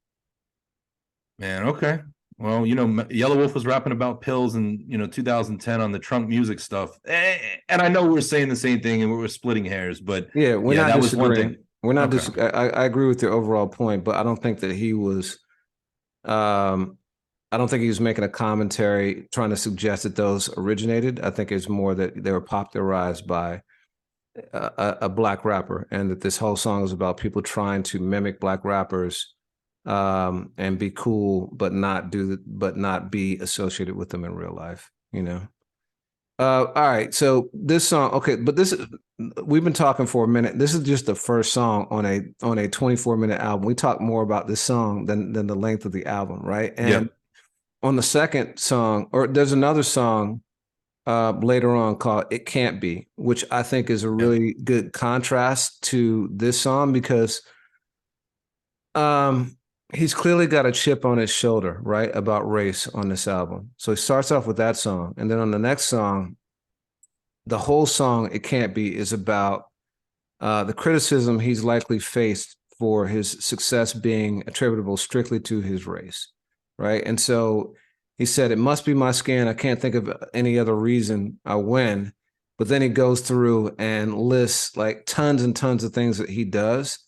Man, okay. Well, Yellow Wolf was rapping about pills in 2010 on the Trunk Music stuff, and I know we're saying the same thing and we're splitting hairs, but Yeah, we're yeah, not that was one disagreeing. thing. We're not Okay. I agree with your overall point, but I don't think that he was. I don't think he was making a commentary trying to suggest that those originated. I think it's more that they were popularized by a black rapper, and that this whole song is about people trying to mimic black rappers and be cool, but not be associated with them in real life. All right. So this song, okay, but we've been talking for a minute. This is just the first song on a 24-minute album. We talk more about this song than the length of the album, right? And Yep. on the second song, or there's another song later on called "It Can't Be," which I think is a Yep. really good contrast to this song because um he's clearly got a chip on his shoulder, right, about race on this album. So he starts off with that song, and then on the next song, the whole song "It Can't Be" is about the criticism he's likely faced for his success being attributable strictly to his race, right? And so he said, "It must be my skin. I can't think of any other reason I win." But then he goes through and lists like tons and tons of things that he does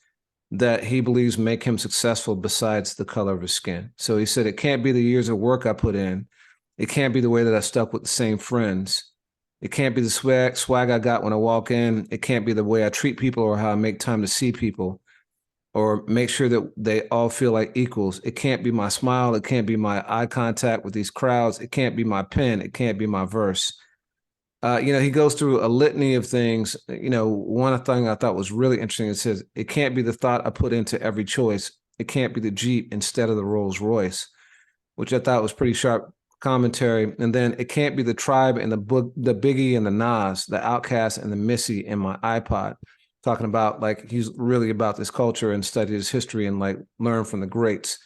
that he believes make him successful besides the color of his skin. So he said, "It can't be the years of work I put in. It can't be the way that I stuck with the same friends. It can't be the swag I got when I walk in. It can't be the way I treat people or how I make time to see people or make sure that they all feel like equals. It can't be my smile. It can't be my eye contact with these crowds. It can't be my pen. It can't be my verse." He goes through a litany of things. One thing I thought was really interesting. It says, "It can't be the thought I put into every choice. It can't be the Jeep instead of the Rolls Royce," which I thought was pretty sharp commentary. And then "It can't be the Tribe and the book, the Biggie and the Nas, the Outkast and the Missy in my iPod." Talking about like he's really about this culture and studied his history and like learn from the greats.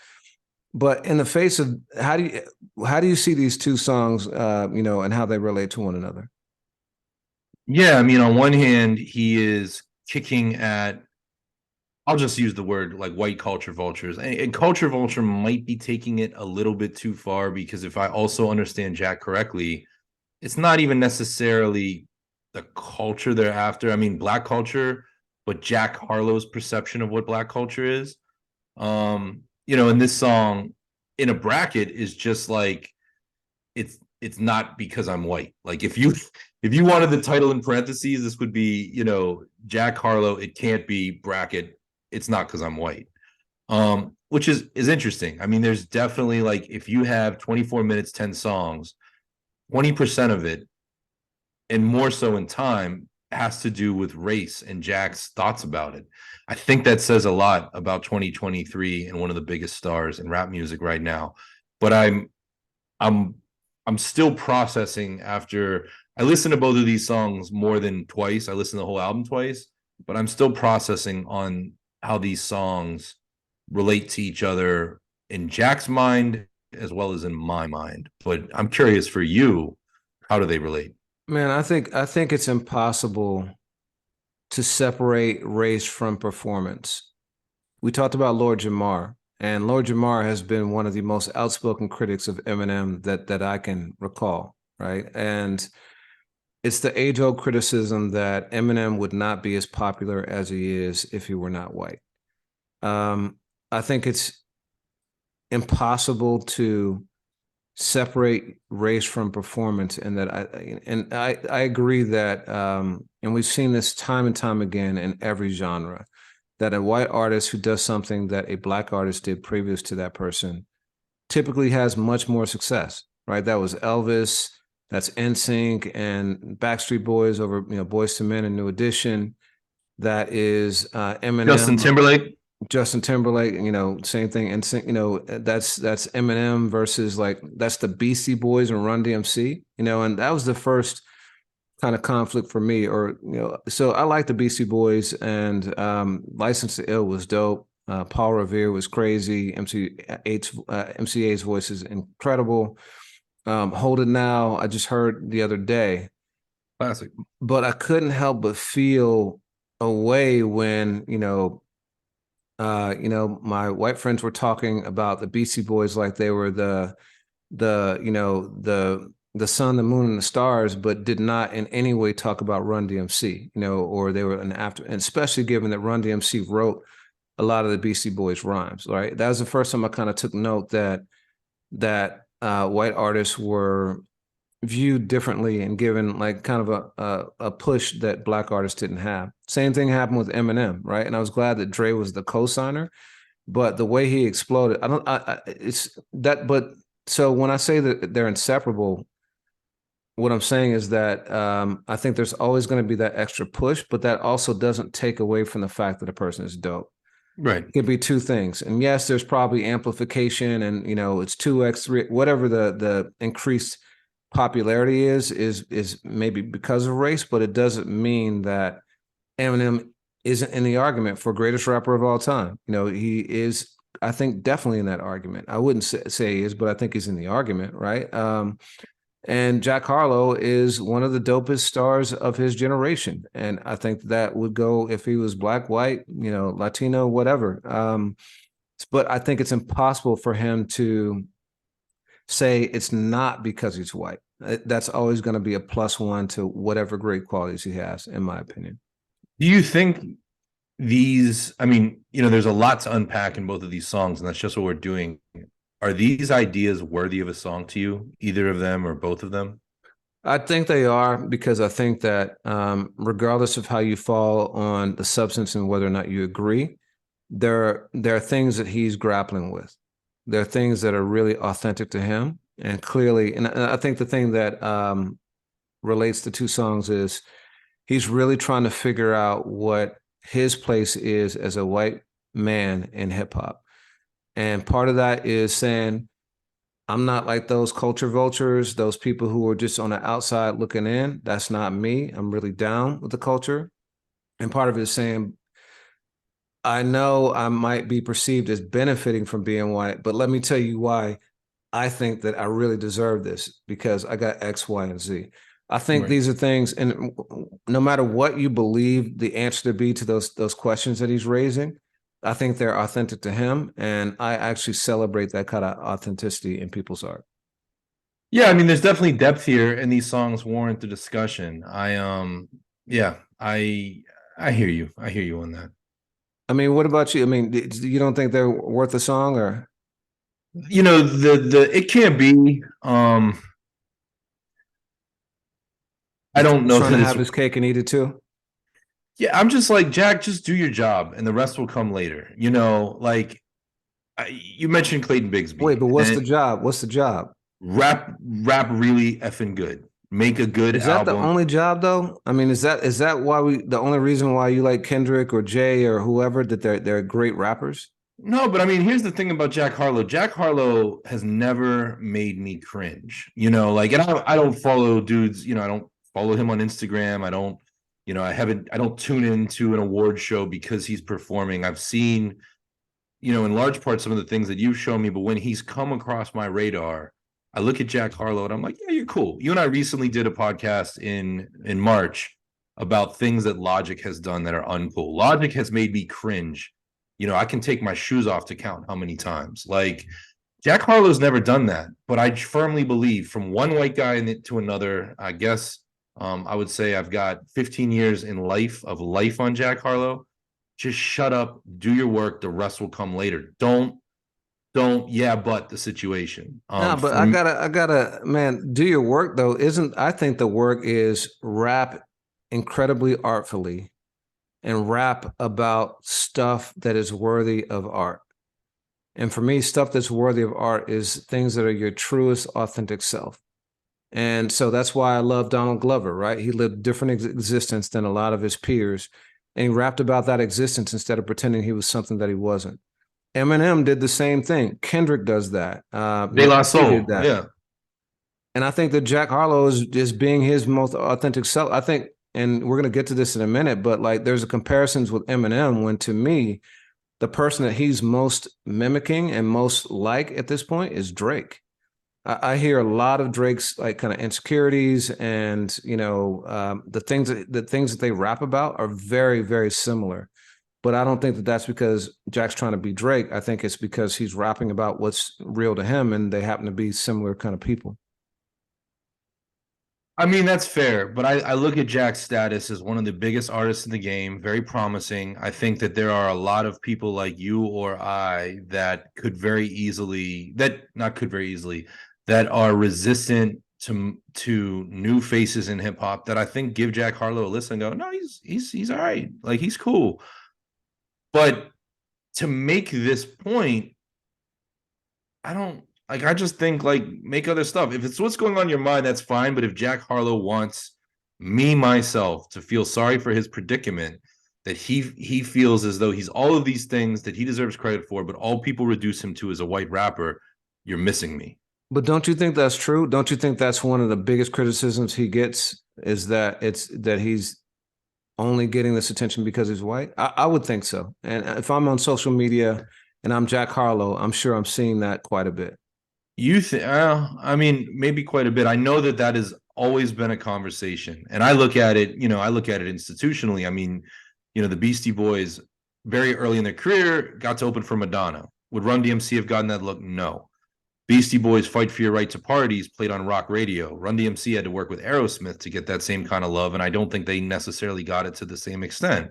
But in the face of how do you see these two songs, and how they relate to one another? Yeah, I mean, on one hand, he is kicking at, I'll just use the word like white culture vultures. And culture vulture might be taking it a little bit too far because if I also understand Jack correctly, it's not even necessarily the culture they're after. I mean, black culture, but Jack Harlow's perception of what black culture is. In this song, in a bracket is just like it's not because I'm white. Like if you wanted the title in parentheses, this would be, Jack Harlow, it can't be bracket, it's not because I'm white. Which is interesting. I mean, there's definitely like if you have 24 minutes, 10 songs, 20% of it, and more so in time, has to do with race and Jack's thoughts about it. I think that says a lot about 2023 and one of the biggest stars in rap music right now. But I'm I'm still processing after I listened to both of these songs more than twice. I listened to the whole album twice, but I'm still processing on how these songs relate to each other in Jack's mind as well as in my mind. But I'm curious for you, how do they relate? Man, I think it's impossible to separate race from performance. We talked about Lord Jamar, and Lord Jamar has been one of the most outspoken critics of Eminem that I can recall, right? And it's the age-old criticism that Eminem would not be as popular as he is if he were not white. I think it's impossible to separate race from performance, and I agree that and we've seen this time and time again in every genre, that a white artist who does something that a black artist did previous to that person typically has much more success, right? That was Elvis, that's NSYNC and Backstreet Boys over, Boys to Men and New Edition. That is Justin Eminem, Timberlake. Justin Timberlake, same thing. And, that's Eminem versus like, that's the Beastie Boys and Run DMC, and that was the first kind of conflict for me, or, so I like the Beastie Boys, and License to Ill was dope. Paul Revere was crazy. MCA's voice is incredible. Hold It Now, I just heard the other day. Classic. But I couldn't help but feel a way when, my white friends were talking about the Beastie Boys like they were the sun, the moon, and the stars, but did not in any way talk about Run DMC, or they were an after, and especially given that Run DMC wrote a lot of the Beastie Boys rhymes, right? That was the first time I kind of took note that white artists were viewed differently and given like kind of a push that black artists didn't have. Same thing happened with Eminem, right? And I was glad that Dre was the co-signer, but the way he exploded, it's that. But so when I say that they're inseparable, what I'm saying is that I think there's always going to be that extra push, but that also doesn't take away from the fact that a person is dope. Right. It could be two things. And yes, there's probably amplification and, it's 2x, 3, whatever the increased popularity is maybe because of race, but it doesn't mean that Eminem isn't in the argument for greatest rapper of all time. He is, I think, definitely in that argument. I wouldn't say he is, but I think he's in the argument, right? And Jack Harlow is one of the dopest stars of his generation. And I think that would go if he was black, white, Latino, whatever. But I think it's impossible for him to say it's not because he's white. That's always going to be a +1 to whatever great qualities he has, in my opinion. Do you think there's a lot to unpack in both of these songs, and that's just what we're doing. Are these ideas worthy of a song to you, either of them or both of them? I think they are, because I think that regardless of how you fall on the substance and whether or not you agree, there are things that he's grappling with. There are things that are really authentic to him. And clearly, and I think the thing that relates to two songs is he's really trying to figure out what his place is as a white man in hip hop. And part of that is saying, I'm not like those culture vultures, those people who are just on the outside looking in. That's not me. I'm really down with the culture. And part of it is saying, I know I might be perceived as benefiting from being white, but let me tell you why I think that I really deserve this, because I got X, Y, and Z. I think these are things, and no matter what you believe the answer to be to those questions that he's raising, I think they're authentic to him, and I actually celebrate that kind of authenticity in people's art. Yeah, there's definitely depth here, and these songs warrant the discussion. I hear you. I hear you on that. What about you? You don't think they're worth a song, or? It can't be. I don't know. Trying to have his cake and eat it too. Yeah, I'm just like, Jack, just do your job, and the rest will come later. You mentioned Clayton Bigsby. Wait, but what's the job? What's the job? Rap really effing good. Make a good album. Is that the only job though? Is that why the only reason why you like Kendrick or Jay or whoever, that they're great rappers? No, but here's the thing about Jack Harlow. Jack Harlow has never made me cringe. And I don't follow dudes. I don't follow him on Instagram. I don't tune into an award show because he's performing. I've seen, in large part, some of the things that you've shown me, but when he's come across my radar, I look at Jack Harlow and I'm like, yeah, you're cool. You and I recently did a podcast in March about things that Logic has done that are uncool. Logic has made me cringe. I can take my shoes off to count how many times. Like, Jack Harlow's never done that, but I firmly believe, from one white guy to another, I guess I would say I've got 15 years of life on Jack Harlow. Just shut up, do your work, the rest will come later. Don't but the situation. No, but I gotta, man, do your work though. I think the work is rap incredibly artfully and rap about stuff that is worthy of art. And for me, stuff that's worthy of art is things that are your truest, authentic self. And so that's why I love Donald Glover, right? He lived a different existence than a lot of his peers, and he rapped about that existence instead of pretending he was something that he wasn't. Eminem did the same thing. Kendrick does that. De La Soul did that. Yeah. And I think that Jack Harlow is being his most authentic self. I think, and we're going to get to this in a minute, but like there's a comparisons with Eminem when, to me, the person that he's most mimicking and most like at this point is Drake. I hear a lot of Drake's like kind of insecurities and the things that they rap about are very, very similar. But I don't think that that's because Jack's trying to be Drake. I think it's because he's rapping about what's real to him, and they happen to be similar kind of people. I mean, that's fair, but I look at Jack's status as one of the biggest artists in the game, very promising. I think that there are a lot of people like you or I that could very easily, that not could very easily, that are resistant to new faces in hip hop that I think give Jack Harlow a listen and go, no, he's all right. Like he's cool. But to make this point, I don't like I just think like make other stuff. If it's what's going on in your mind, that's fine. But if Jack Harlow wants me myself to feel sorry for his predicament, that he feels as though he's all of these things that he deserves credit for, but all people reduce him to is a white rapper, you're missing me. But don't you think that's true? Don't you think that's one of the biggest criticisms he gets is that it's that he's only getting this attention because he's white? I would think so. And if I'm on social media and I'm Jack Harlow, I'm sure I'm seeing that quite a bit. You think? I mean, maybe quite a bit. I know that that has always been a conversation, and I look at it. I look at it institutionally. I mean, the Beastie Boys very early in their career got to open for Madonna. Would Run DMC have gotten that look? No. Beastie Boys Fight for Your Right to Parties played on rock radio. Run DMC had to work with Aerosmith to get that same kind of love, and I don't think they necessarily got it to the same extent.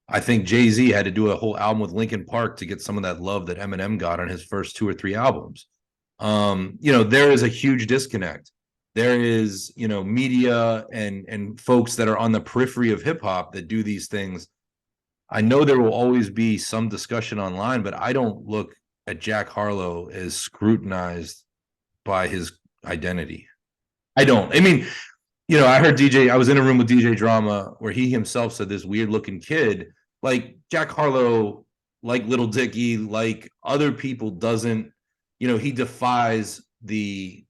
I think Jay-Z had to do a whole album with Linkin Park to get some of that love that Eminem got on his first 2 or 3 albums. There is a huge disconnect. There is, media and folks that are on the periphery of hip hop that do these things. I know there will always be some discussion online, but I don't look at Jack Harlow as scrutinized by his identity. I don't. I mean, I heard DJ, I was in a room with DJ Drama where he himself said this weird looking kid, like Jack Harlow, like Little Dicky, like other people doesn't, he defies the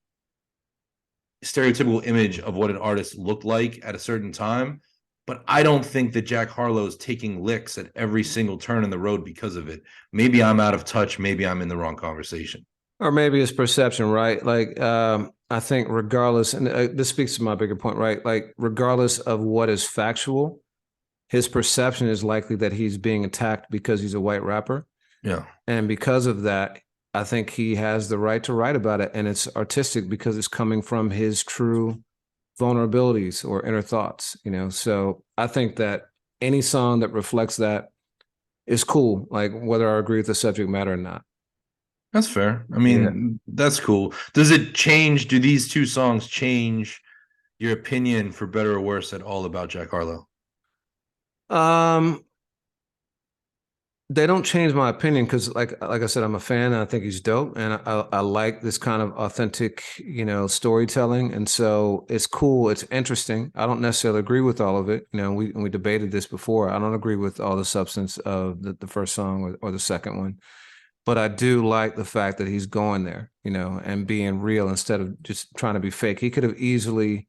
stereotypical image of what an artist looked like at a certain time. But I don't think that Jack Harlow is taking licks at every single turn in the road because of it. Maybe I'm out of touch. Maybe I'm in the wrong conversation. Or maybe it's perception, right? Like, I think regardless, and this speaks to my bigger point, right? Like, regardless of what is factual, his perception is likely that he's being attacked because he's a white rapper. Yeah. And because of that, I think he has the right to write about it. And it's artistic because it's coming from his true vulnerabilities or inner thoughts, So I think that any song that reflects that is cool, like whether I agree with the subject matter or not. That's fair. I mean, that's cool. Does it change? Do these two songs change your opinion for better or worse at all about Jack Harlow? They don't change my opinion because, like I said, I'm a fan and I think he's dope, and I like this kind of authentic, storytelling, and so it's cool. It's interesting. I don't necessarily agree with all of it. We debated this before. I don't agree with all the substance of the first song or the second one, but I do like the fact that he's going there, and being real instead of just trying to be fake. He could have easily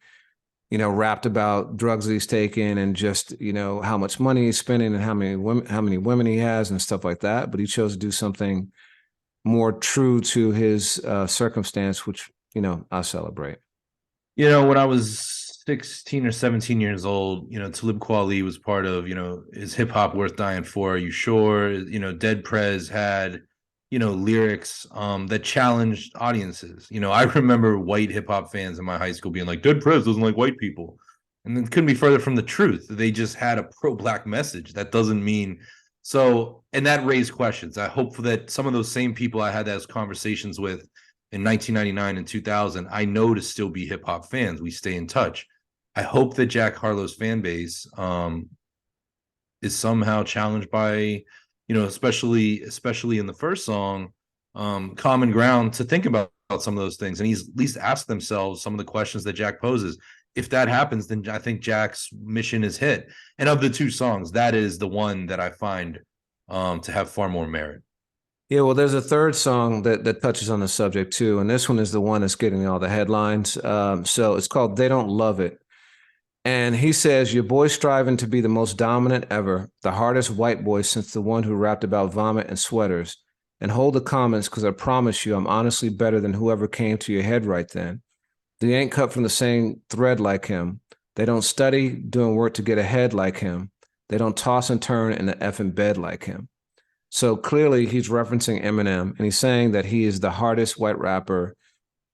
rapped about drugs that he's taking and just, how much money he's spending and how many women he has and stuff like that. But he chose to do something more true to his circumstance, which, I celebrate. When I was 16 or 17 years old, Talib Kweli was part of, Is Hip Hop Worth Dying For? Are You Sure? Dead Prez had, lyrics that challenged audiences. I remember white hip hop fans in my high school being like, Dead Prez doesn't like white people. And it couldn't be further from the truth. They just had a pro-black message. That doesn't mean so, and that raised questions. I hope that some of those same people I had those conversations with in 1999 and 2000, I know to still be hip hop fans. We stay in touch. I hope that Jack Harlow's fan base is somehow challenged by, especially in the first song, Common Ground, to think about some of those things. And he's at least asked themselves some of the questions that Jack poses. If that happens, then I think Jack's mission is hit. And of the two songs, that is the one that I find to have far more merit. Yeah, well, there's a third song that touches on the subject too, and this one is the one that's getting all the headlines. So it's called "They Don't Love It," and he says, "Your boy's striving to be the most dominant ever, the hardest white boy since the one who rapped about vomit and sweaters. and hold the comments because I promise you I'm honestly better than whoever came to your head right then. They ain't cut from the same thread like him. They don't study doing work to get ahead like him. They don't toss and turn in the effing bed like him. So clearly he's referencing Eminem and he's saying that he is the hardest white rapper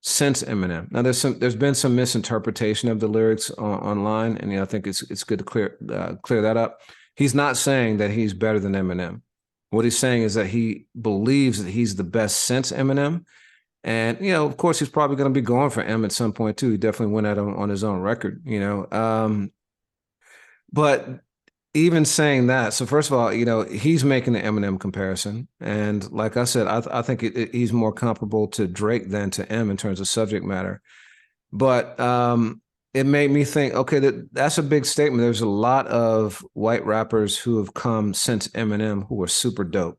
since Eminem. Now there's been some misinterpretation of the lyrics online, and I think it's good to clear that up. He's not saying that he's better than Eminem. What he's saying is that he believes that he's the best since Eminem, and of course, he's probably going to be going for M at some point too. He definitely went at him on his own record, but even saying that, so first of all, he's making the Eminem comparison, and like I said, I think he's more comparable to Drake than to M in terms of subject matter. But it made me think, okay, that's a big statement. There's a lot of white rappers who have come since Eminem who are super dope.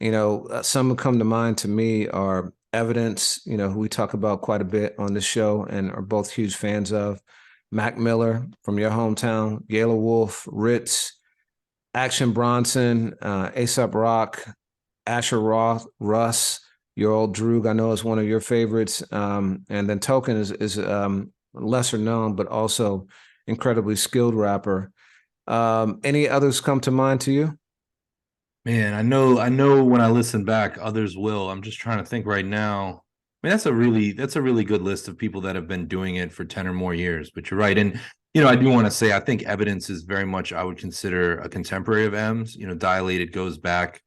Some who come to mind to me are Evidence, who we talk about quite a bit on this show and are both huge fans of. Mac Miller from your hometown, Yellow Wolf, Ritz, Action Bronson, A$AP Rock, Asher Roth, Russ, your old Droog, I know is one of your favorites. And then Token is lesser known, but also incredibly skilled rapper. Any others come to mind to you? Man, I know when I listen back, others will. I'm just trying to think right now. I mean, that's a really good list of people that have been doing it for 10 or more years, but you're right. And I do want to say I think Evidence is very much I would consider a contemporary of M's. Dilated goes back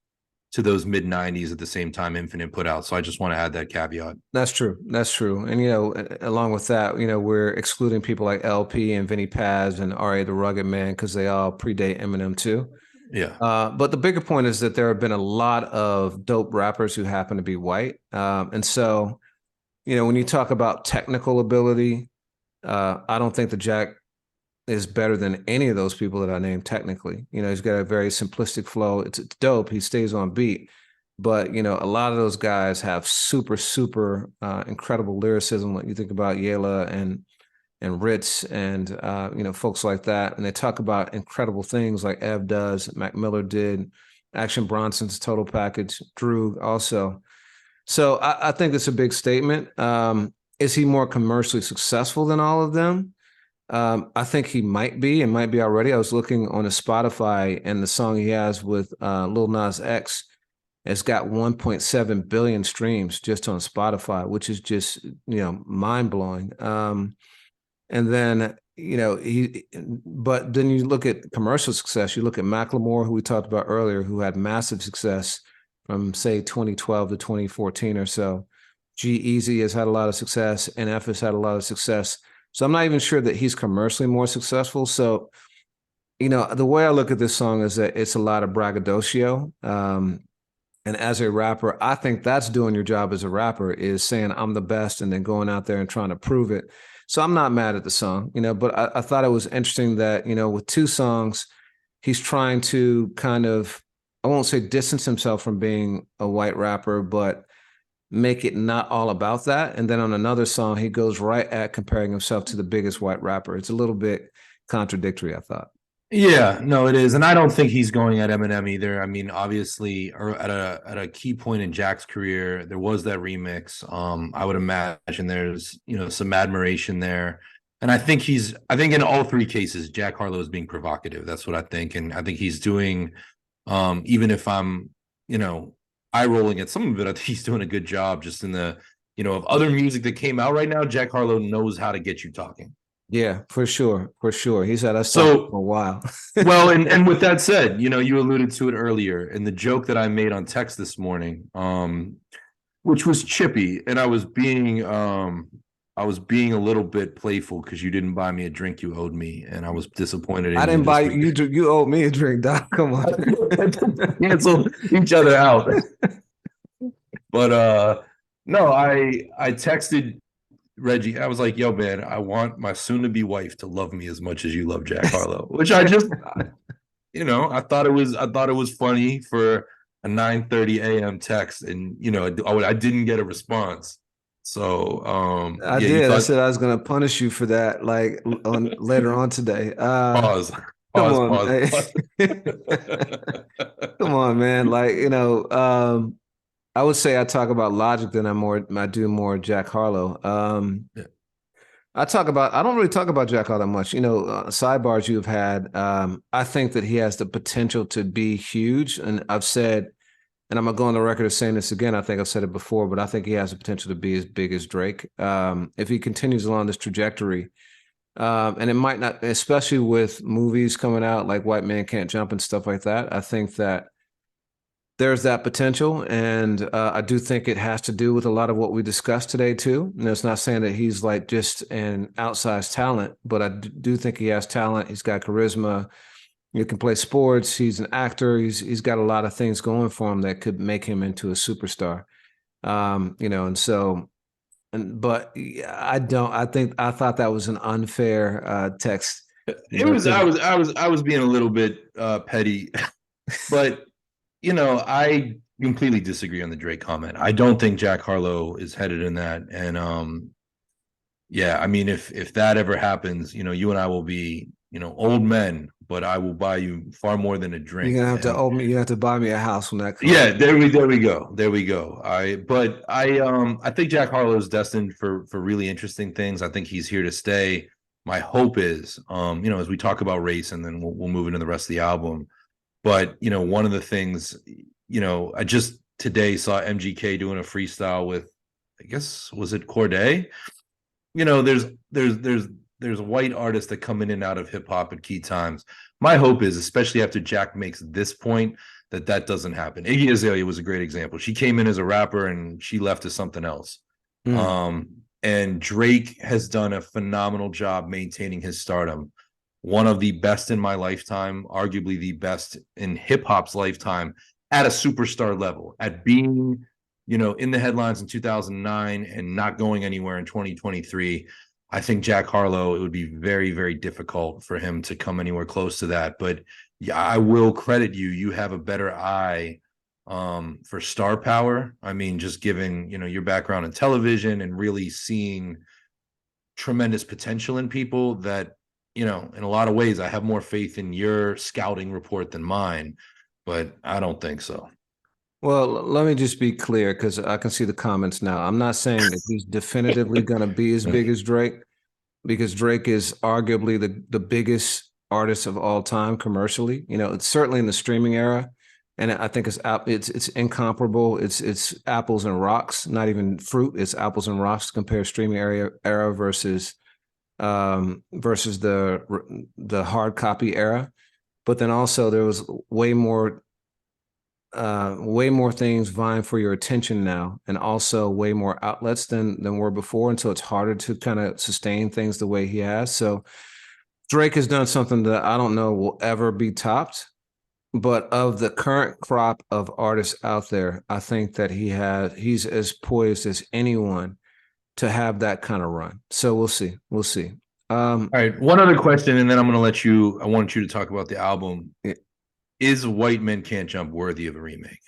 to those mid 90s at the same time Infinite put out. So I just want to add that caveat. That's true. That's true. And along with that, we're excluding people like LP and Vinny Paz and R.A. the Rugged Man because they all predate Eminem too. Yeah. But the bigger point is that there have been a lot of dope rappers who happen to be white. And so, when you talk about technical ability, I don't think the Jack is better than any of those people that I named technically. He's got a very simplistic flow. It's dope. He stays on beat. But, a lot of those guys have super, super incredible lyricism. Like you think about Yela and Ritz and folks like that, and they talk about incredible things like Ev does, Mac Miller did, Action Bronson's Total Package, Drew also. So I think it's a big statement. Is he more commercially successful than all of them? I think he might be and might be already. I was looking on his Spotify, and the song he has with Lil Nas X has got 1.7 billion streams just on Spotify, which is just mind blowing. And then, but then you look at commercial success, you look at Macklemore, who we talked about earlier, who had massive success from say 2012 to 2014 or so. G-Eazy has had a lot of success. NF has had a lot of success. So I'm not even sure that he's commercially more successful. So, the way I look at this song is that it's a lot of braggadocio. And as a rapper, I think that's doing your job as a rapper, is saying I'm the best and then going out there and trying to prove it. So I'm not mad at the song, but I thought it was interesting that, with two songs, he's trying to kind of, I won't say distance himself from being a white rapper, but make it not all about that. And then on another song, he goes right at comparing himself to the biggest white rapper. It's a little bit contradictory, I thought. Yeah, no, it is, and I don't think he's going at Eminem either. I mean, obviously, at a key point in Jack's career, there was that remix. I would imagine there's some admiration there, and I think in all three cases, Jack Harlow is being provocative. That's what I think, and I think he's doing. Even if I'm eye rolling at some of it, I think he's doing a good job. Just in the of other music that came out right now, Jack Harlow knows how to get you talking. Yeah, for sure. For sure. He's had us So for a while. well, and with that said, you alluded to it earlier in the joke that I made on text this morning, which was chippy, and I was being a little bit playful because you didn't buy me a drink you owed me, and I was disappointed in I didn't you buy you. You owe me a drink, Doc. Come on. cancel each other out. But no, I texted Reggie. I was like, yo, man, I want my soon-to-be wife to love me as much as you love Jack Harlow, which I just, I thought it was funny for a 9:30 a.m. text, and I didn't get a response. So I yeah, did. I said I was gonna punish you for that, like later on today. Pause. Come Pause. on, Pause. come on, man. Like I would say I talk about Logic than I do more Jack Harlow. Yeah. I don't really talk about Jack all that much. Sidebars you've had. I think that he has the potential to be huge. And I've said, and I'm gonna go on the record of saying this again. I think I've said it before, but I think he has the potential to be as big as Drake. If he continues along this trajectory, and it might not, especially with movies coming out like White Man Can't Jump and stuff like that. I think that there's that potential, and I do think it has to do with a lot of what we discussed today too. And it's not saying that he's like just an outsized talent, but I do think he has talent. He's got charisma. He can play sports. He's an actor. He's got a lot of things going for him that could make him into a superstar. And so, but I don't. I thought that was an unfair text. It was I was being a little bit petty, but I completely disagree on the Drake comment. I don't think Jack Harlow is headed in that. And yeah, I mean, if that ever happens, you and I will be, old men, but I will buy you far more than a drink. You're gonna have to owe me. You have to buy me a house when that comes. Yeah, there we go. I think Jack Harlow is destined for really interesting things. I think he's here to stay. My hope is, as we talk about race, and then we'll move into the rest of the album. But one of the things, I just today saw MGK doing a freestyle with, I guess, was it Corday? There's white artists that come in and out of hip hop at key times. My hope is, especially after Jack makes this point, that doesn't happen. Iggy Azalea was a great example. She came in as a rapper and she left as something else. And Drake has done a phenomenal job maintaining his stardom. One of the best in my lifetime, arguably the best in hip hop's lifetime, at a superstar level, at being, in the headlines in 2009 and not going anywhere in 2023. I think Jack Harlow, it would be very, very difficult for him to come anywhere close to that. But yeah, I will credit you. You have a better eye for star power. I mean, just given, your background in television and really seeing tremendous potential in people that, in a lot of ways, I have more faith in your scouting report than mine, but I don't think so. Well, let me just be clear because I can see the comments now. I'm not saying that he's definitively going to be as big as Drake, because Drake is arguably the biggest artist of all time commercially. It's certainly in the streaming era, and I think it's incomparable. It's apples and rocks, not even fruit. It's apples and rocks to compare streaming era versus the hard copy era. But then also there was way more things vying for your attention now, and also way more outlets than were before, and so it's harder to kind of sustain things the way he has. So Drake has done something that I don't know will ever be topped, but of the current crop of artists out there, I think that he's as poised as anyone to have that kind of run. So we'll see. All right, one other question, and then I'm going to let you. I want you to talk about the album. Is White Men Can't Jump worthy of a remake?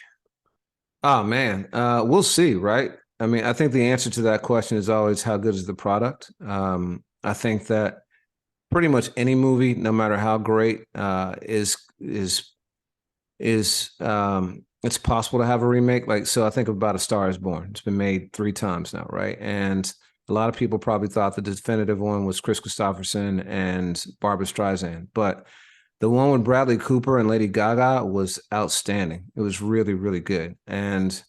Oh man, we'll see, right? I mean, I think the answer to that question is always how good is the product. I think that pretty much any movie, no matter how great, is it's possible to have a remake. Like, so I think about A Star Is Born. It's been made 3 times now, right? And a lot of people probably thought the definitive one was Chris Christopherson and Barbra Streisand, but the one with Bradley Cooper and Lady Gaga was outstanding. It was really, really good. And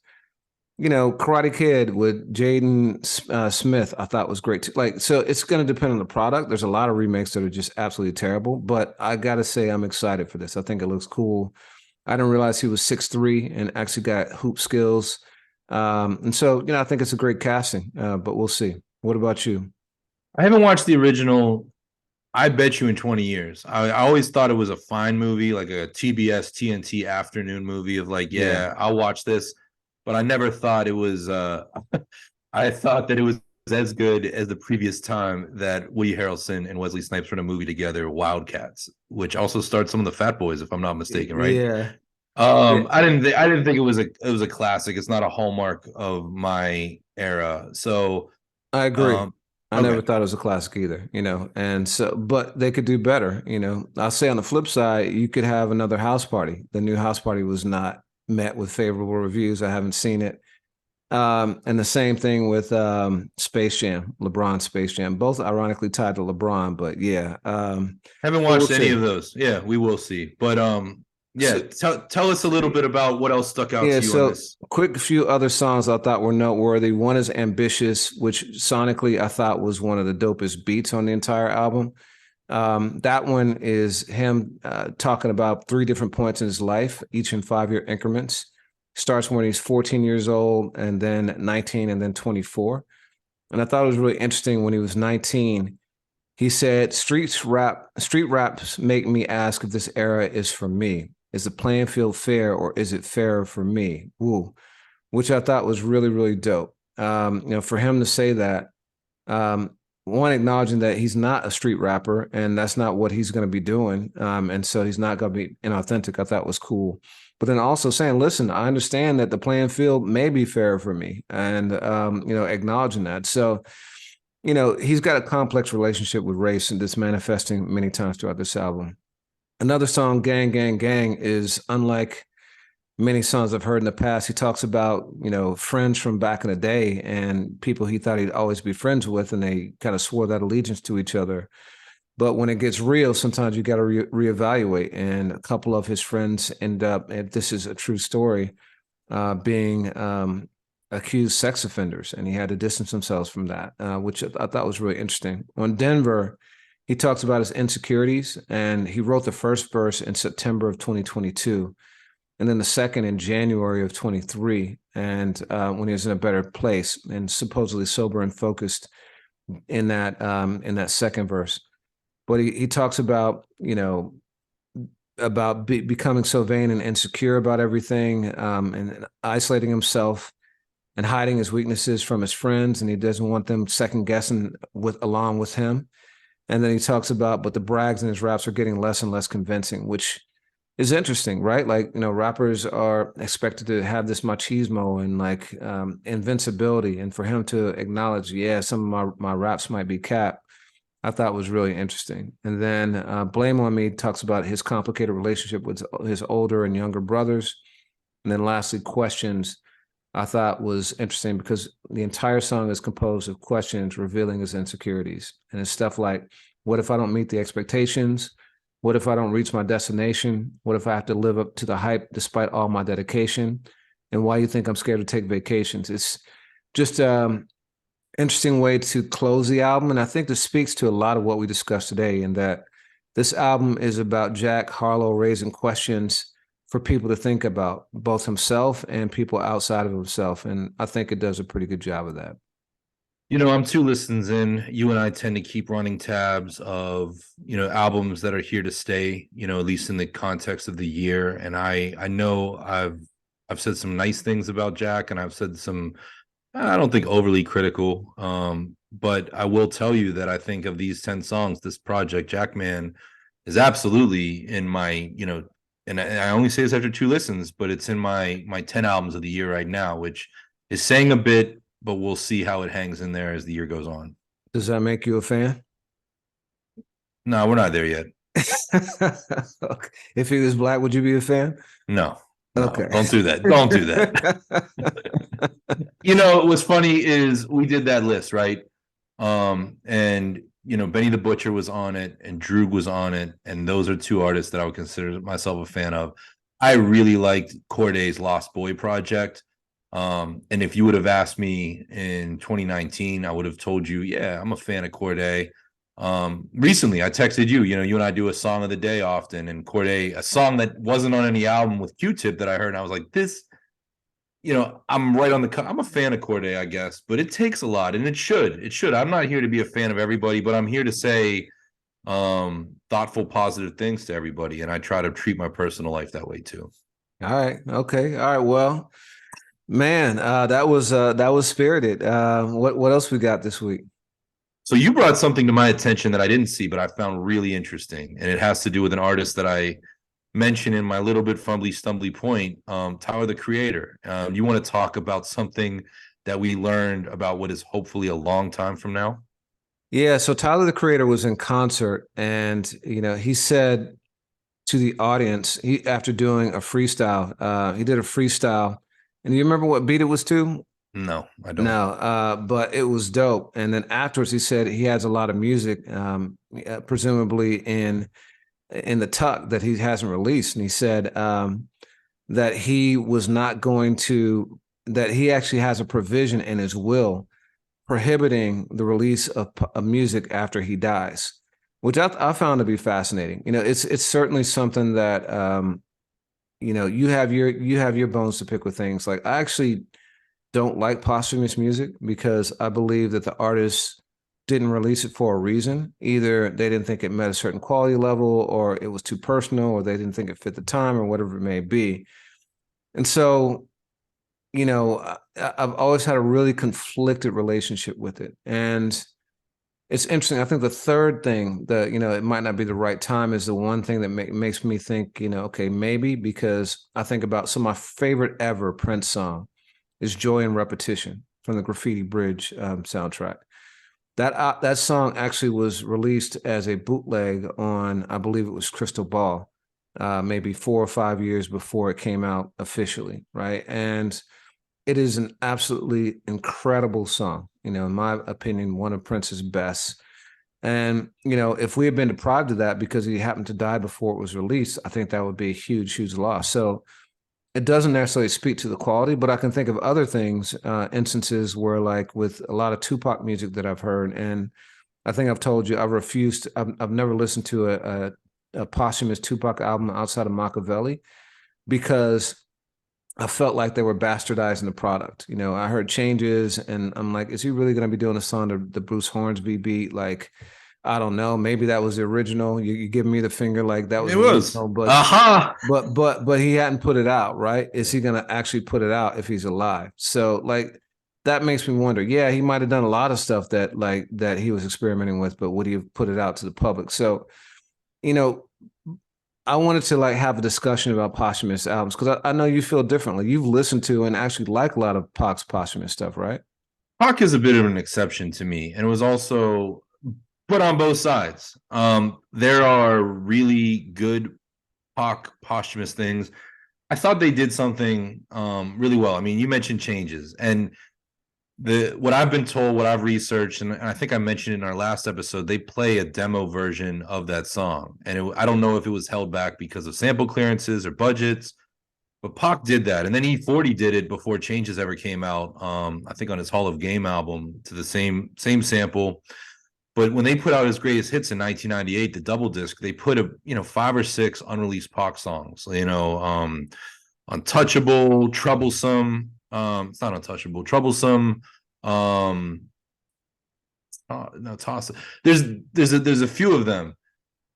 Karate Kid with Jaden Smith, I thought was great too. Like, so it's going to depend on the product. There's a lot of remakes that are just absolutely terrible, but I got to say I'm excited for this. I think it looks cool. I didn't realize he was 6'3" and actually got hoop skills. And so, I think it's a great casting, but we'll see. What about you? I haven't watched the original. I bet you in 20 years. I always thought it was a fine movie, like a TBS TNT afternoon movie of like, yeah, I'll watch this. But I never thought it was I thought that it was as good as the previous time that Woody Harrelson and Wesley Snipes were in a movie together, Wildcats, which also starred some of the Fat Boys, if I'm not mistaken, right? Yeah. I didn't think it was a classic. It's not a hallmark of my era. So I agree. I never okay. thought it was a classic either, and so, but they could do better, I'll say on the flip side, you could have another House Party. The new House Party was not met with favorable reviews. I haven't seen it. And the same thing with Space Jam, LeBron Space Jam, both ironically tied to LeBron, but yeah. Haven't We'll watched any see. of those. Yeah, we will see. But yeah, So, tell us a little bit about what else stuck out yeah, to you on so this. quick few other songs I thought were noteworthy. One is Ambitious, which sonically I thought was one of the dopest beats on the entire album. That one is him talking about three different points in his life, each in 5 year increments. Starts when he's 14 years old, and then 19, and then 24. And I thought it was really interesting when he was 19. He said, street raps make me ask if this era is for me. Is the playing field fair or is it fairer for me? Woo. Which I thought was really, really dope. For him to say that, um, one acknowledging that he's not a street rapper and that's not what he's going to be doing, and so he's not going to be inauthentic. I thought was cool, but then also saying, "Listen, I understand that the playing field may be fair for me," and acknowledging that. So, he's got a complex relationship with race, and that's manifesting many times throughout this album. Another song, "Gang, Gang, Gang," is unlike many songs I've heard in the past. He talks about, friends from back in the day and people he thought he'd always be friends with, and they kind of swore that allegiance to each other. But when it gets real, sometimes you got to reevaluate. And a couple of his friends end up, and this is a true story, being accused sex offenders, and he had to distance themselves from that, which I thought was really interesting. On Denver, he talks about his insecurities, and he wrote the first verse in September of 2022 and then the second in January of 23. And when he was in a better place and supposedly sober and focused in that second verse. But he talks about, about becoming so vain and insecure about everything, and isolating himself and hiding his weaknesses from his friends. And he doesn't want them second guessing along with him. And then he talks about, but the brags in his raps are getting less and less convincing, which is interesting, right? Like, rappers are expected to have this machismo and like invincibility. And for him to acknowledge, yeah, some of my raps might be cap, I thought was really interesting. And then Blame on Me talks about his complicated relationship with his older and younger brothers. And then lastly, Questions, I thought was interesting because the entire song is composed of questions revealing his insecurities. And it's stuff like, what if I don't meet the expectations? What if I don't reach my destination? What if I have to live up to the hype despite all my dedication? And why you think I'm scared to take vacations? It's just interesting way to close the album. And I think this speaks to a lot of what we discussed today, in that this album is about Jack Harlow raising questions for people to think about, both himself and people outside of himself. And I think it does a pretty good job of that. I'm two listens in. You and I tend to keep running tabs of, albums that are here to stay, at least in the context of the year. And I know I've said some nice things about Jack, and I've said some, I don't think overly critical. But I will tell you that I think of these 10 songs, this project, Jackman, is absolutely in my, and I only say this after two listens, but it's in my 10 albums of the year right now, which is saying a bit, but we'll see how it hangs in there as the year goes on. Does that make you a fan? No, we're not there yet. Okay. If he was black, would you be a fan? No, Okay. don't do that. Don't do that. What was funny is we did that list, right? And Benny the Butcher was on it and Droog was on it. And those are two artists that I would consider myself a fan of. I really liked Corday's Lost Boy project. And if you would have asked me in 2019, I would have told you, yeah, I'm a fan of Corday. Recently I texted you, you and I do a song of the day often, and Corday, a song that wasn't on any album with Q-Tip that I heard, and I was like, this, I'm right on I'm a fan of Corday, I guess, but it takes a lot, and it should. I'm not here to be a fan of everybody, but I'm here to say thoughtful, positive things to everybody, and I try to treat my personal life that way too. All right. Okay. All right. Well, man, that was spirited. What else we got this week? So you brought something to my attention that I didn't see, but I found really interesting, and it has to do with an artist that I mentioned in my little bit fumbly stumbly point, Tyler the Creator. You want to talk about something that we learned about what is hopefully a long time from now? Yeah. So Tyler the Creator was in concert, and he said to the audience, after doing a freestyle, he did a freestyle, and you remember what beat it was to? No, I don't. No, but it was dope. And then afterwards, he said he has a lot of music, presumably in the tuck that he hasn't released. And he said that he was not going to, that he actually has a provision in his will prohibiting the release of music after he dies, which I found to be fascinating. You know, it's certainly something that you know, you have your bones to pick with things. Like I actually don't like posthumous music because I believe that the artist didn't release it for a reason. Either they didn't think it met a certain quality level, or it was too personal, or they didn't think it fit the time, or whatever it may be. And so, you know, I've always had a really conflicted relationship with it. And it's interesting. I think the third thing that, you know, it might not be the right time is the one thing that makes me think, you know, okay, maybe, because I think about some of my favorite ever Prince song is Joy and Repetition from the Graffiti Bridge soundtrack. That song actually was released as a bootleg on, I believe it was Crystal Ball, maybe 4 or 5 years before it came out officially, right? And it is an absolutely incredible song. You know, in my opinion, one of Prince's best. And you know, if we had been deprived of that because he happened to die before it was released, I think that would be a huge, huge loss. So it doesn't necessarily speak to the quality, but I can think of other things, instances where, like with a lot of Tupac music that I've heard, and I think I've told you I've refused. I've never listened to a posthumous Tupac album outside of Machiavelli because I felt like they were bastardizing the product. You know, I heard changes, and I'm like, is he really going to be doing a song to the Bruce Hornsby beat? Like, I don't know. Maybe that was the original. You giving me the finger like that was It the was. original, but Aha. but he hadn't put it out, right? Is he going to actually put it out if he's alive? So like that makes me wonder. Yeah, he might have done a lot of stuff that like that he was experimenting with, but would he have put it out to the public? So, you know, I wanted to like have a discussion about posthumous albums because I know you feel differently. You've listened to and actually like a lot of Pac's posthumous stuff, right? Pac is a bit of an exception to me, and it was also put on both sides. There are really good Pac posthumous things. I thought they did something really well. I mean, you mentioned changes, and the what I've been told, what I've researched, and I think I mentioned in our last episode, they play a demo version of that song, and I don't know if it was held back because of sample clearances or budgets, but Pac did that, and then E40 did it before Changes ever came out. I think on his Hall of Game album to the same sample. But when they put out his greatest hits in 1998, the double disc, they put 5 or 6 unreleased Pac songs. Untouchable, Troublesome. It's not Untouchable, Troublesome. No, Toss. There's a few of them,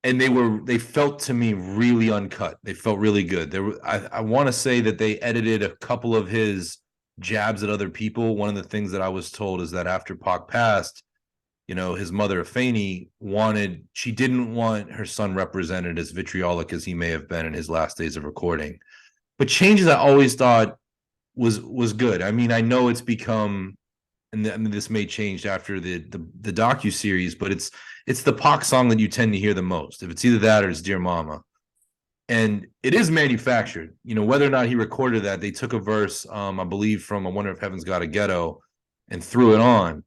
and they felt to me really uncut. They felt really good. I want to say that they edited a couple of his jabs at other people. One of the things that I was told is that after Pac passed, his mother Afeni she didn't want her son represented as vitriolic as he may have been in his last days of recording. But Changes I always thought was good. I mean, I know it's become, and I mean, this may change after the docu-series, but it's the Pac song that you tend to hear the most. If it's either that or it's Dear Mama. And it is manufactured. Whether or not he recorded that, they took a verse, I believe, from I Wonder If Heaven's Got a Ghetto and threw it on.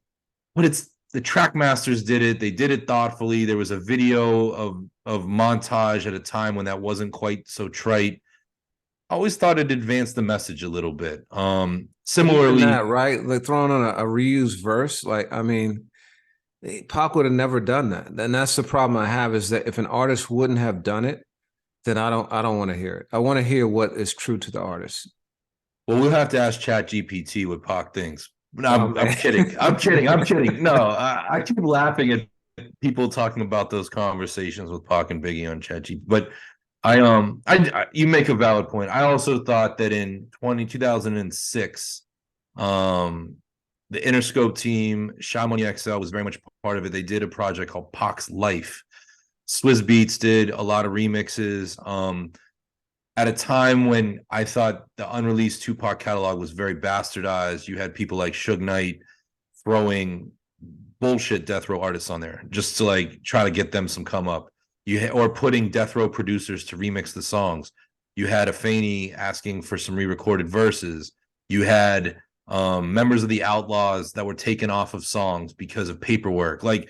But it's the track masters did it. They did it thoughtfully. There was a video of montage at a time when that wasn't quite so trite. I always thought it advanced the message a little bit. Even Similarly, that, right? Like throwing on a reused verse. Like, I mean, Pac would have never done that. And that's the problem I have, is that if an artist wouldn't have done it, then I don't want to hear it. I want to hear what is true to the artist. well, we'll have to ask Chat GPT what Pac thinks. No, Oh I'm man. kidding. I'm kidding. I'm kidding. No, I keep laughing at people talking about those conversations with Pac and Biggie on ChatGPT. But you make a valid point. I also thought that in 2006, the Interscope team, Shy Money XL was very much part of it. They did a project called Pac's Life. Swizz Beatz did a lot of remixes. At a time when I thought the unreleased Tupac catalog was very bastardized, you had people like Suge Knight throwing bullshit death row artists on there just to like try to get them some come up. Or putting death row producers to remix the songs. You had Afeni asking for some re-recorded verses. You had members of the Outlaws that were taken off of songs because of paperwork, like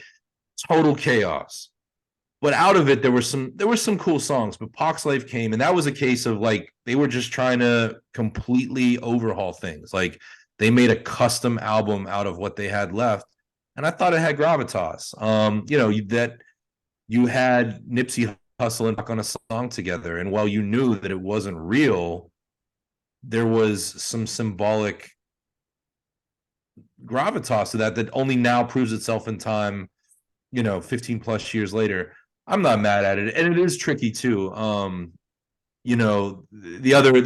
total chaos. But out of it, there were some cool songs. But Pac's life came, and that was a case of like they were just trying to completely overhaul things. Like they made a custom album out of what they had left, and I thought it had gravitas. That you had Nipsey Hussle and Pac on a song together, and while you knew that it wasn't real, there was some symbolic gravitas to that only now proves itself in time, 15 plus years later. I'm not mad at it, and it is tricky too. The other,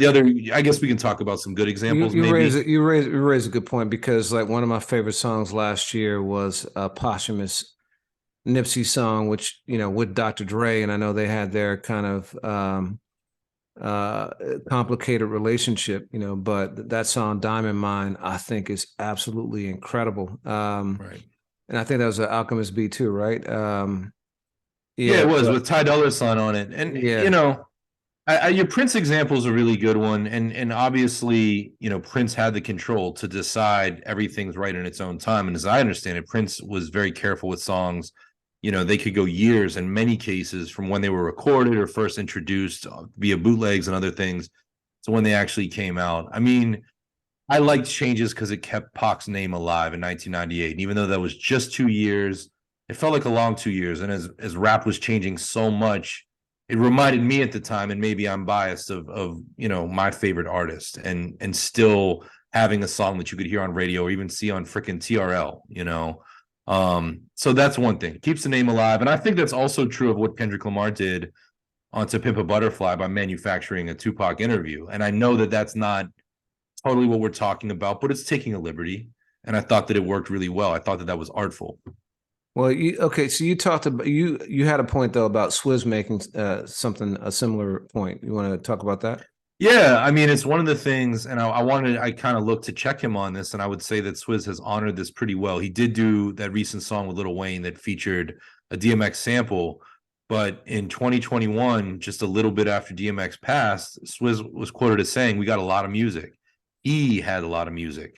I guess we can talk about some good examples. Maybe You raise a good point, because like one of my favorite songs last year was a posthumous Nipsey song, which with Dr. Dre, and I know they had their kind of complicated relationship, but that song Diamond Mine I think is absolutely incredible. right. And I think that was an Alchemist beat too, right? Yeah, Yeah, it was but with Ty Dolla Sign on it, and yeah. your Prince example is a really good one, and obviously, Prince had the control to decide everything's right in its own time, and as I understand it, Prince was very careful with songs. They could go years in many cases from when they were recorded or first introduced via bootlegs and other things to when they actually came out. I mean, I liked Changes because it kept Pac's name alive in 1998. And even though that was just 2 years, it felt like a long 2 years. And as rap was changing so much, it reminded me at the time, and maybe I'm biased, of my favorite artist, and still having a song that you could hear on radio or even see on freaking TRL. So that's one thing. Keeps the name alive. And I think that's also true of what Kendrick Lamar did on To Pimp a Butterfly by manufacturing a Tupac interview. And I know that that's not totally what we're talking about, but it's taking a liberty. And I thought that it worked really well. I thought that was artful. Well, okay, so you talked about you had a point though about Swizz making something a similar point. You want to talk about that? Yeah, I mean, it's one of the things, and I kind of looked to check him on this, and I would say that Swizz has honored this pretty well. He did do that recent song with Lil Wayne that featured a DMX sample, but in 2021, just a little bit after DMX passed, Swizz was quoted as saying, "We got a lot of music." He had a lot of music.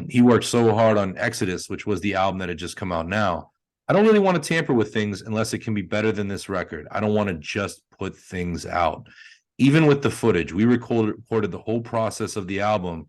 He worked so hard on Exodus, which was the album that had just come out now. I don't really want to tamper with things unless it can be better than this record. I don't want to just put things out. Even with the footage, we recorded the whole process of the album.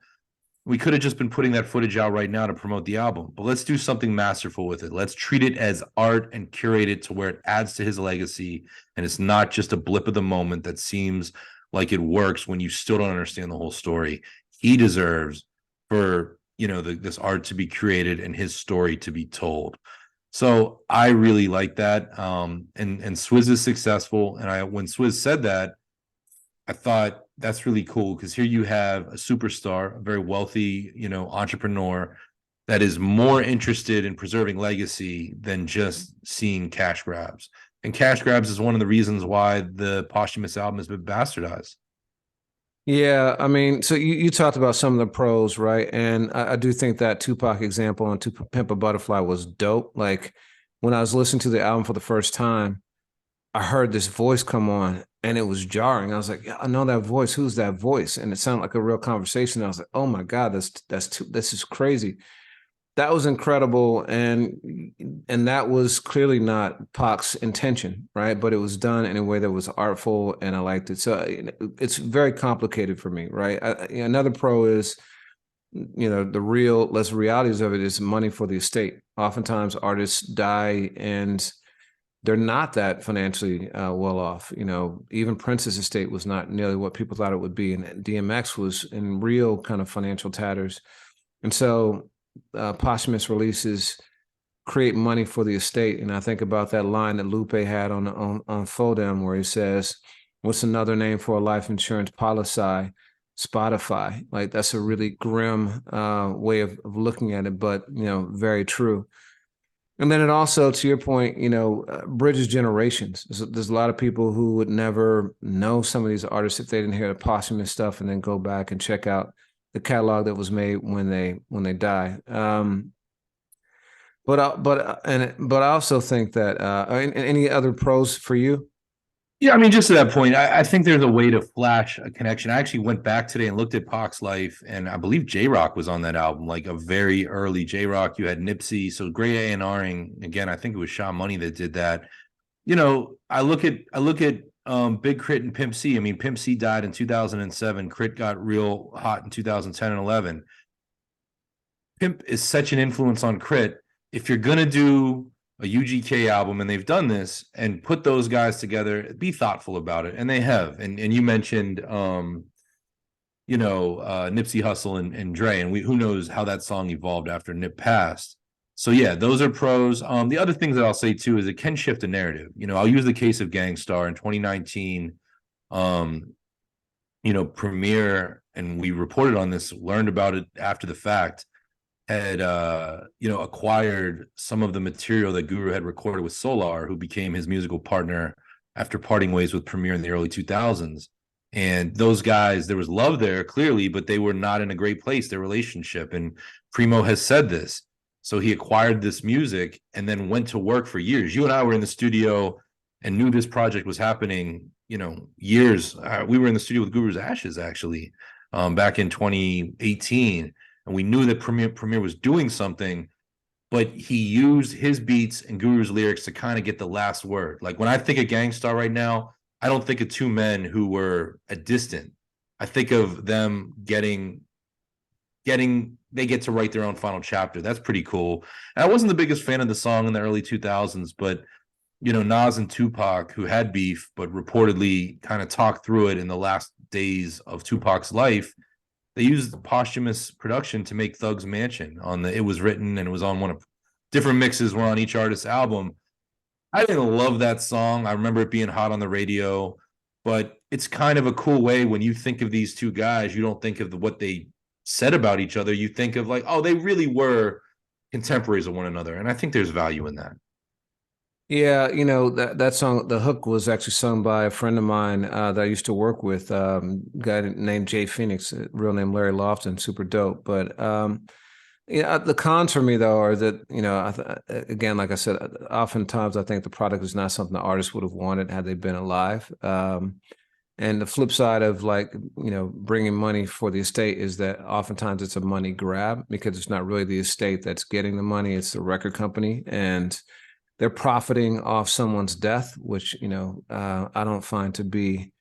We could have just been putting that footage out right now to promote the album, but let's do something masterful with it. Let's treat it as art and curate it to where it adds to his legacy, and it's not just a blip of the moment that seems like it works when you still don't understand the whole story. He deserves for this art to be created and his story to be told. So I really like that. And Swizz is successful, and when Swizz said that, I thought that's really cool, because here you have a superstar, a very wealthy, entrepreneur that is more interested in preserving legacy than just seeing cash grabs. And cash grabs is one of the reasons why the posthumous album has been bastardized. Yeah, I mean, so you talked about some of the pros, right? And I do think that Tupac example on To Pimp a Butterfly was dope. Like when I was listening to the album for the first time, I heard this voice come on and it was jarring. I was like, yeah, I know that voice. Who's that voice? And it sounded like a real conversation. I was like, oh my God, this is crazy. That was incredible, and that was clearly not Pac's intention, right? But it was done in a way that was artful, and I liked it. So it's very complicated for me, right? Another pro is, the realities of it is money for the estate. Oftentimes, artists die and they're not that financially well off. Even Prince's estate was not nearly what people thought it would be, and DMX was in real kind of financial tatters, and so posthumous releases create money for the estate. And I think about that line that Lupe had on Fodem, where he says, "What's another name for a life insurance policy? Spotify." Like that's a really grim way of looking at it, but very true. And then it also, to your point, bridges generations. There's a lot of people who would never know some of these artists if they didn't hear the posthumous stuff and then go back and check out the catalog that was made when they die. But I also think that any other pros for you? Yeah, I mean, just to that point, I think there's a way to flash a connection. I actually went back today and looked at Pac's life, and I believe J Rock was on that album, like a very early J Rock. You had Nipsey, so great A&Ring. Again, I think it was Sean Money that did that. I look at Big Crit and Pimp C. I mean, Pimp C died in 2007. Crit got real hot in 2010 and 11. Pimp is such an influence on Crit. If you're gonna do a UGK album, and they've done this, and put those guys together, be thoughtful about it, and they have. And you mentioned, Nipsey Hussle and Dre, and who knows how that song evolved after Nip passed. So yeah, those are pros. The other things that I'll say too is it can shift the narrative. I'll use the case of Gangstar in 2019. Um, Premiere, and we reported on this, learned about it after the fact, had acquired some of the material that Guru had recorded with Solar, who became his musical partner after parting ways with Premier in the early 2000s. And those guys, there was love there clearly, but they were not in a great place, their relationship. And Primo has said this. So he acquired this music and then went to work for years. You and I were in the studio and knew this project was happening, years. We were in the studio with Guru's Ashes, actually, back in 2018. And we knew that Premier was doing something, but he used his beats and Guru's lyrics to kind of get the last word. Like when I think of Gangstar right now, I don't think of two men who were a distant. I think of them they get to write their own final chapter. That's pretty cool. And I wasn't the biggest fan of the song in the early 2000s, but Nas and Tupac, who had beef, but reportedly kind of talked through it in the last days of Tupac's life. They used posthumous production to make Thug's Mansion It was written, and it was on one of different mixes were on each artist's album. I didn't love that song. I remember it being hot on the radio, but it's kind of a cool way when you think of these two guys, you don't think of what they said about each other. You think of like, oh, they really were contemporaries of one another. And I think there's value in that. Yeah, that song, the hook was actually sung by a friend of mine that I used to work with, a guy named Jay Phoenix, real name Larry Lofton, super dope. But the cons for me though are that again, like I said, oftentimes I think the product is not something the artist would have wanted had they been alive. And the flip side of bringing money for the estate is that oftentimes it's a money grab because it's not really the estate that's getting the money; it's the record company and they're profiting off someone's death, which I don't find to be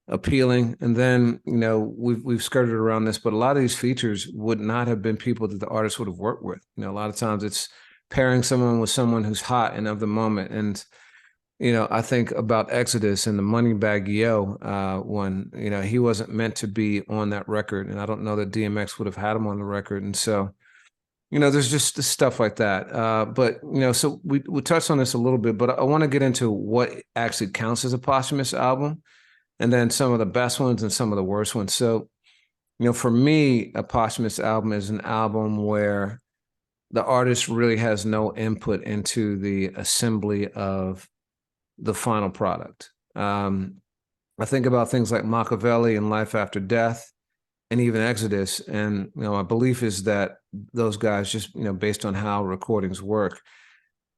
appealing. And then we've skirted around this, but a lot of these features would not have been people that the artist would have worked with. A lot of times it's pairing someone with someone who's hot and of the moment. And I think about Exodus and the Moneybag Yo one. He wasn't meant to be on that record, and I don't know that DMX would have had him on the record, and so. There's just stuff like that. But, so we touched on this a little bit, but I want to get into what actually counts as a posthumous album and then some of the best ones and some of the worst ones. So, for me, a posthumous album is an album where the artist really has no input into the assembly of the final product. I think about things like Machiavelli and Life After Death and even Exodus. And, my belief is that those guys just, based on how recordings work,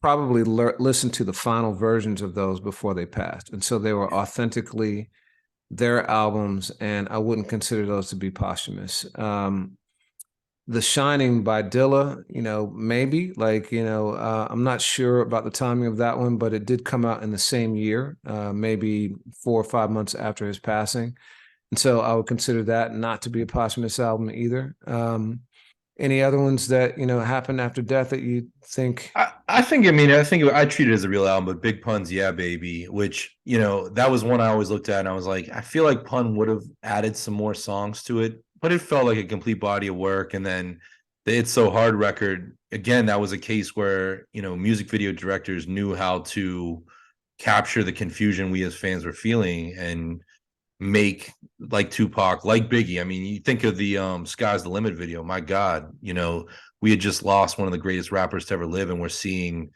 probably listened to the final versions of those before they passed. And so they were authentically their albums, and I wouldn't consider those to be posthumous. The Shining by Dilla, maybe I'm not sure about the timing of that one, but it did come out in the same year, maybe 4 or 5 months after his passing. And so I would consider that not to be a posthumous album either. Any other ones that, happened after death that you think? I think I treat it as a real album, but Big Pun's Yeah Baby, which, that was one I always looked at and I was like, I feel like Pun would have added some more songs to it, but it felt like a complete body of work. And then the It's So Hard record, again, that was a case where, music video directors knew how to capture the confusion we as fans were feeling and make like Tupac, like Biggie. I mean, you think of the Sky's the Limit video. My God, we had just lost one of the greatest rappers to ever live, and we're seeing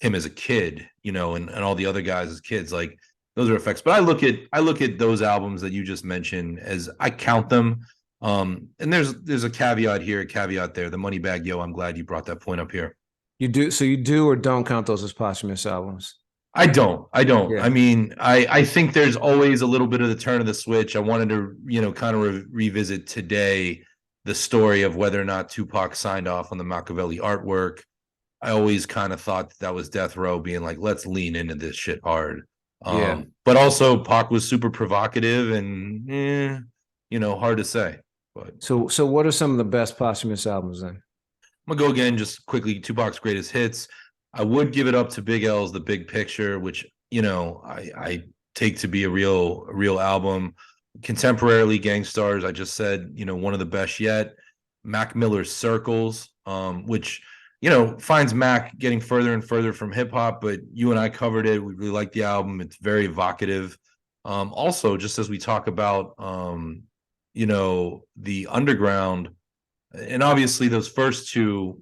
him as a kid, and all the other guys as kids. Like those are effects. But I look at those albums that you just mentioned as I count them. And there's a caveat here, a caveat there. The Moneybag Yo, I'm glad you brought that point up here. You do or don't count those as posthumous albums? I don't. Yeah. I mean, I think there's always a little bit of the turn of the switch. I wanted to, kind of revisit today the story of whether or not Tupac signed off on the Machiavelli artwork. I always kind of thought that was Death Row being like, let's lean into this shit hard. Yeah. But also Pac was super provocative and, hard to say. But So what are some of the best posthumous albums then? I'm gonna go again, just quickly. Tupac's greatest hits. I would give it up to Big L's The Big Picture, which I take to be a real album. Contemporarily, Gangstars. I just said one of the best yet. Mac Miller's Circles, which finds Mac getting further and further from hip hop, but you and I covered it. We really like the album. It's very evocative. Also, just as we talk about, the underground and obviously those first two,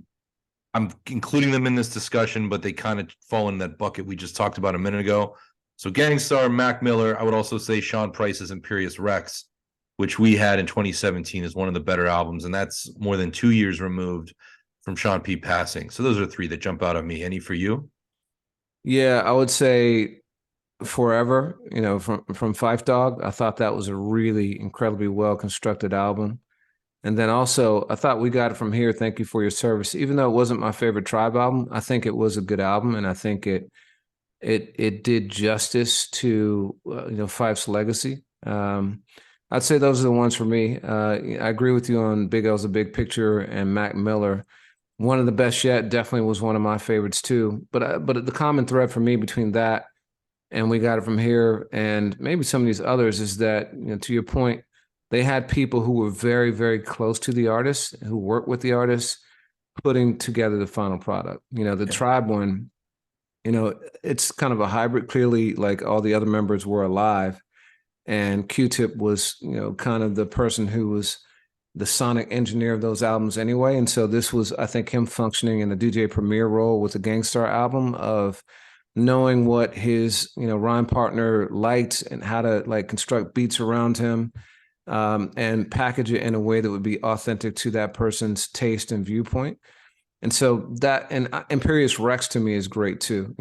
I'm including them in this discussion, but they kind of fall in that bucket we just talked about a minute ago. So Gangstar, Mac Miller, I would also say Sean Price's Imperious Rex, which we had in 2017, is one of the better albums, and that's more than 2 years removed from Sean P passing. So those are three that jump out at me. Any for you? Yeah, I would say Forever, from Fife Dog. I thought that was a really incredibly well constructed album. And then also, I thought We Got It From Here. Thank You for Your Service. Even though it wasn't my favorite Tribe album, I think it was a good album, and I think it did justice to Fife's legacy. I'd say those are the ones for me. I agree with you on Big L's A Big Picture and Mac Miller. One of the best yet definitely was one of my favorites too. But the common thread for me between that and We Got It From Here and maybe some of these others is that, to your point, they had people who were very, very close to the artists, who worked with the artists, putting together the final product. The Tribe one, it's kind of a hybrid. Clearly, like all the other members were alive, and Q-Tip was, kind of the person who was the sonic engineer of those albums anyway. And so this was, I think, him functioning in the DJ Premier role with the Gangstar album of knowing what his, rhyme partner liked and how to like construct beats around him, and package it in a way that would be authentic to that person's taste and viewpoint. And so that, and Imperious Rex to me is great too,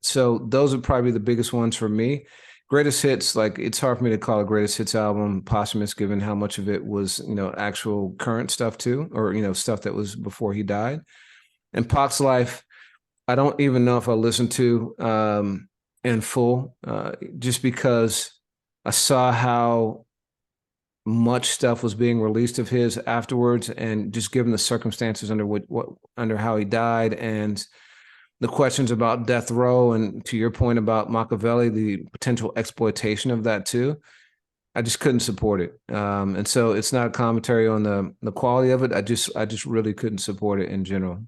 so those would probably be the biggest ones for me. Greatest hits, like it's hard for me to call a greatest hits album posthumous given how much of it was, actual current stuff too, or, stuff that was before he died. And Pac's life, I don't even know if I listened to in full, just because I saw how much stuff was being released of his afterwards, and just given the circumstances under under how he died, and the questions about death row, and to your point about Machiavelli, the potential exploitation of that too, I just couldn't support it. And so it's not a commentary on the quality of it. I just really couldn't support it in general.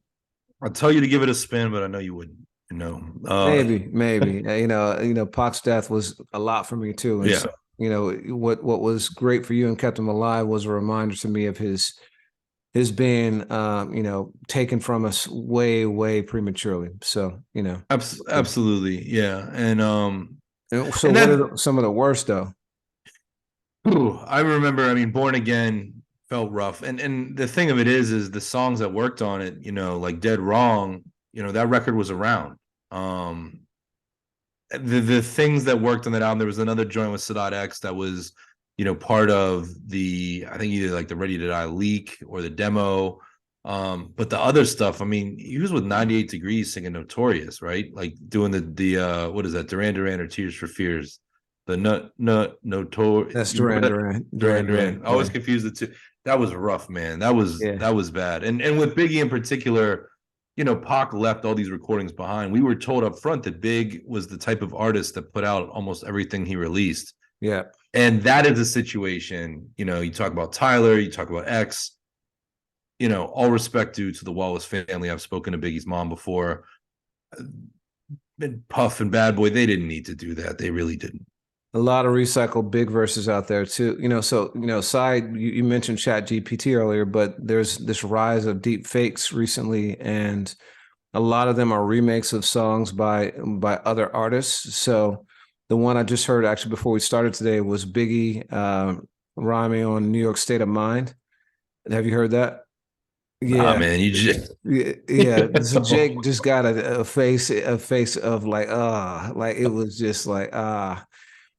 I'll tell you to give it a spin, but I know you wouldn't. Maybe. Pac's death was a lot for me too, and Yeah. so what was great for you and kept him alive was a reminder to me of his being taken from us way prematurely. So Absolutely, yeah. and so And what that are some of the worst though? I remember. I mean, Born Again felt rough, and the thing of it is the songs that worked on it, like Dead Wrong, that record was around. The things that worked on that album, there was another joint with Sadat X that was, part of the, I think either like the Ready to Die leak or the demo. But the other stuff, I mean, he was with 98 Degrees singing Notorious, right? Like doing the what is that, Duran Duran or Tears for Fears? The notorious. That's You remember Duran that? Duran. Duran Duran Duran. Duran. I always Yeah. confused the two. That was rough, man. That was bad. And with Biggie in particular, Pac left all these recordings behind. We were told up front that Big was the type of artist that put out almost everything he released. Yeah. And that is a situation, you talk about Tyler, you talk about X, all respect due to the Wallace family. I've spoken to Biggie's mom before. Puff and Bad Boy, they didn't need to do that. They really didn't. A lot of recycled big verses out there too. So side you mentioned Chat GPT earlier, but there's this rise of deep fakes recently, and a lot of them are remakes of songs by other artists. So the one I just heard actually before we started today was Biggie rhyming on New York State of Mind. Have you heard that? Nah, Yeah. man, you just Yeah, yeah. So Jake just got a face of like, like it was just like,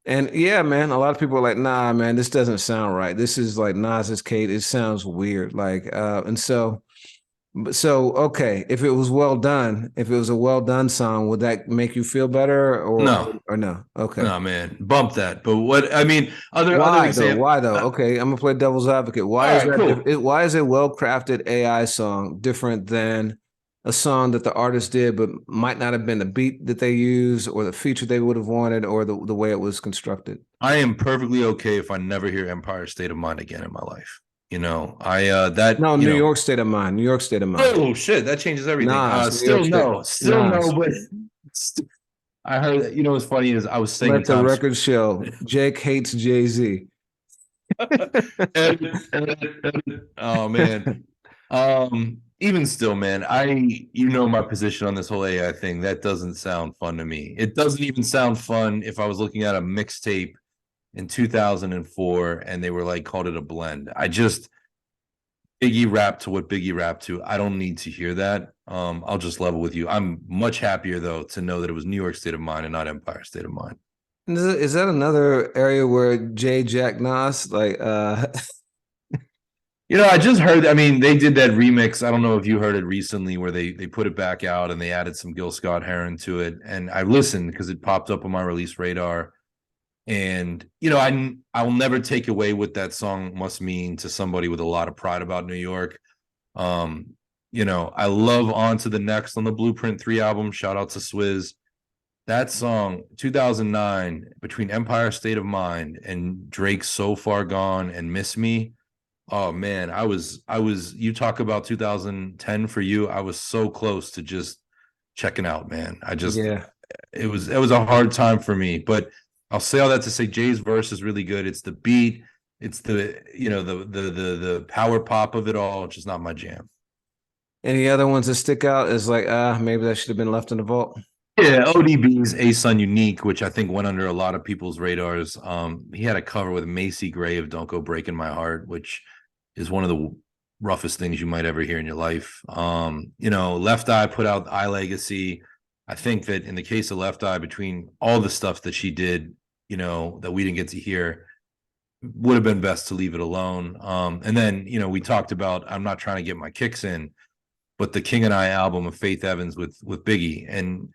and yeah, man, a lot of people are like, nah, man, this doesn't sound right. This is like Nas's Kate. It sounds weird. Like, and so, okay, if it was well done, if it was a well done song, would that make you feel better no, or no? Okay. no, man, bump that. But what I mean, other Why though? example. Why though? Okay, I'm gonna play devil's advocate. Why All is right, that cool. why is a well-crafted AI song different than a song that the artist did, but might not have been the beat that they used or the feature they would have wanted or the way it was constructed? I am perfectly okay if I never hear Empire State of Mind again in my life. I that No, New York State of Mind. New York State of Mind. oh shit, that changes everything. Nas, New York Still State. no, still no, Nas. but I heard what's funny is I was staying in Let the Times record show. Jake hates Jay-Z. oh man. Even still, man, my position on this whole AI thing. That doesn't sound fun to me. It doesn't even sound fun if I was looking at a mixtape in 2004 and they were like called it a blend. I just Biggie rap to what Biggie rapped to. I don't need to hear that. I'll just level with you. I'm much happier though to know that it was New York State of Mind and not Empire State of Mind. Is that another area where Jack Nas like I just heard. I mean, they did that remix. I don't know if you heard it recently, where they put it back out and they added some Gil Scott Heron to it. And I listened because it popped up on my release radar. And I will never take away what that song must mean to somebody with a lot of pride about New York. I love On to the Next on the Blueprint 3 album. Shout out to Swizz. That song, 2009, between Empire State of Mind and Drake's So Far Gone and Miss Me. Oh man, you talk about 2010 for you. I was so close to just checking out, man. yeah. It was a hard time for me, but I'll say all that to say Jay's verse is really good. It's the beat, it's the power pop of it all. It's just not my jam. Any other ones that stick out as like, maybe that should have been left in the vault? Yeah, ODB's A Sun Unique, which I think went under a lot of people's radars. He had a cover with Macy Gray of Don't Go Breaking My Heart, which is one of the roughest things you might ever hear in your life. Left Eye put out I Legacy. I think that in the case of Left Eye, between all the stuff that she did, that we didn't get to hear, would have been best to leave it alone. And then, we talked about, I'm not trying to get my kicks in, but the King and I album of Faith Evans with Biggie. And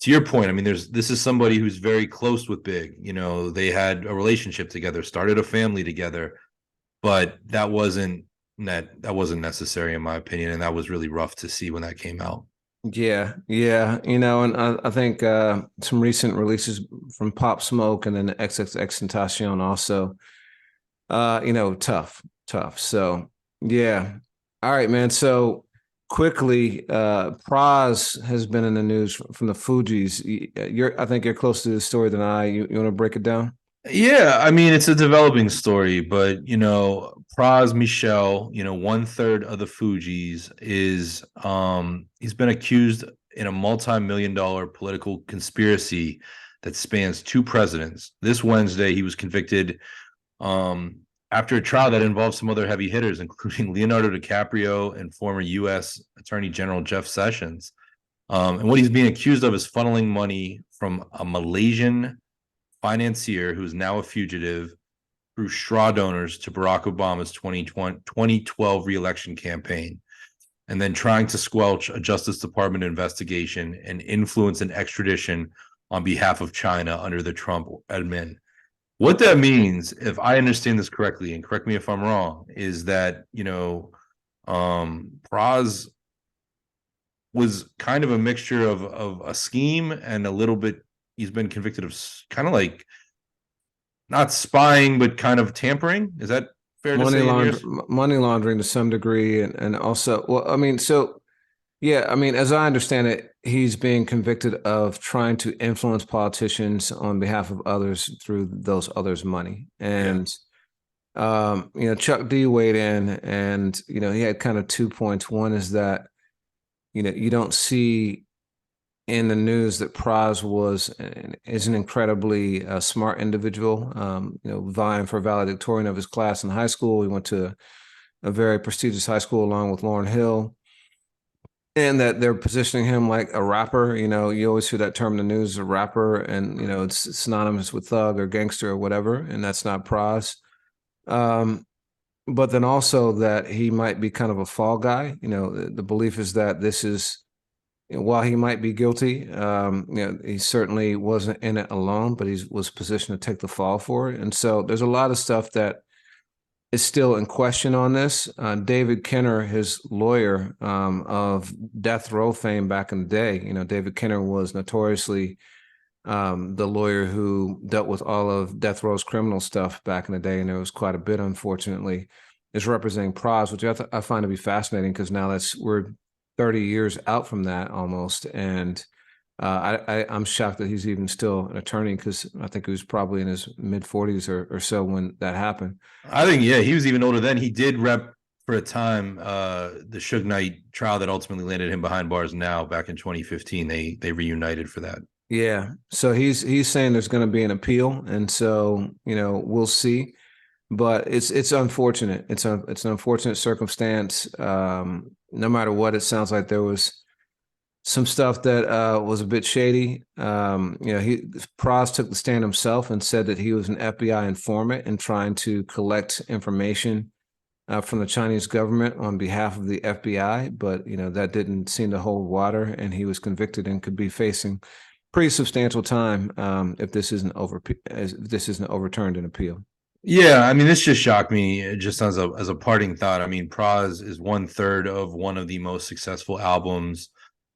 to your point, I mean, this is somebody who's very close with Big. They had a relationship together, started a family together, but that wasn't necessary in my opinion, and that was really rough to see when that came out. Yeah, yeah, and I think some recent releases from Pop Smoke and then XXXTentacion also, tough. So yeah, all right, man. So quickly, Pras has been in the news from the Fugees. I think you're closer to the story than I. You want to break it down? Yeah, I mean it's a developing story, but Pras Michel, 1/3 of the Fugees is he's been accused in a multi-million-dollar political conspiracy that spans two presidents. This Wednesday, he was convicted after a trial that involved some other heavy hitters, including Leonardo DiCaprio and former U.S. Attorney General Jeff Sessions. And what he's being accused of is funneling money from a Malaysian financier who's now a fugitive through straw donors to Barack Obama's 2012 re-election campaign, and then trying to squelch a Justice Department investigation and influence an extradition on behalf of China under the Trump admin. What that means, if I understand this correctly, and correct me if I'm wrong, is that Pras was kind of a mixture of a scheme and a little bit. He's been convicted of kind of like not spying, but kind of tampering. Is that fair to say? Money laundering to some degree, and also, well, I mean, so yeah, I mean, as I understand it, he's being convicted of trying to influence politicians on behalf of others through those others' money. And Chuck D weighed in, and he had kind of 2 points. One is that you don't see in the news that Pras is an incredibly smart individual. Vying for valedictorian of his class in high school. He went to a very prestigious high school along with Lauryn Hill, and that they're positioning him like a rapper. You know, you always hear that term in the news, a rapper, and you know it's synonymous with thug or gangster or whatever, and that's not Pras. Um, but then also that he might be kind of a fall guy. You know, the belief is that this is, while he might be guilty, you know, he certainly wasn't in it alone, but he was positioned to take the fall for it. And so there's a lot of stuff that is still in question on this. David Kenner, his lawyer of death row fame back in the day, you know, David Kenner was notoriously the lawyer who dealt with all of death row's criminal stuff back in the day, and there was quite a bit, unfortunately, is representing Pras, which I find to be fascinating because now we're 30 years out from that almost, and I'm shocked that he's even still an attorney because I think he was probably in his mid 40s or so when that happened. I think, yeah, he was even older then. He did rep for a time the Suge Knight trial that ultimately landed him behind bars now back in 2015. They reunited for that. Yeah, so he's saying there's going to be an appeal, and so you know we'll see. But it's unfortunate. It's an unfortunate circumstance. No matter what, it sounds like there was some stuff that was a bit shady. You know, Pras took the stand himself and said that he was an FBI informant and trying to collect information from the Chinese government on behalf of the FBI. But you know that didn't seem to hold water, and he was convicted and could be facing pretty substantial time if this isn't overturned in appeal. Yeah, I mean, this just shocked me just as a parting thought. I mean, Pras is 1/3 of one of the most successful albums,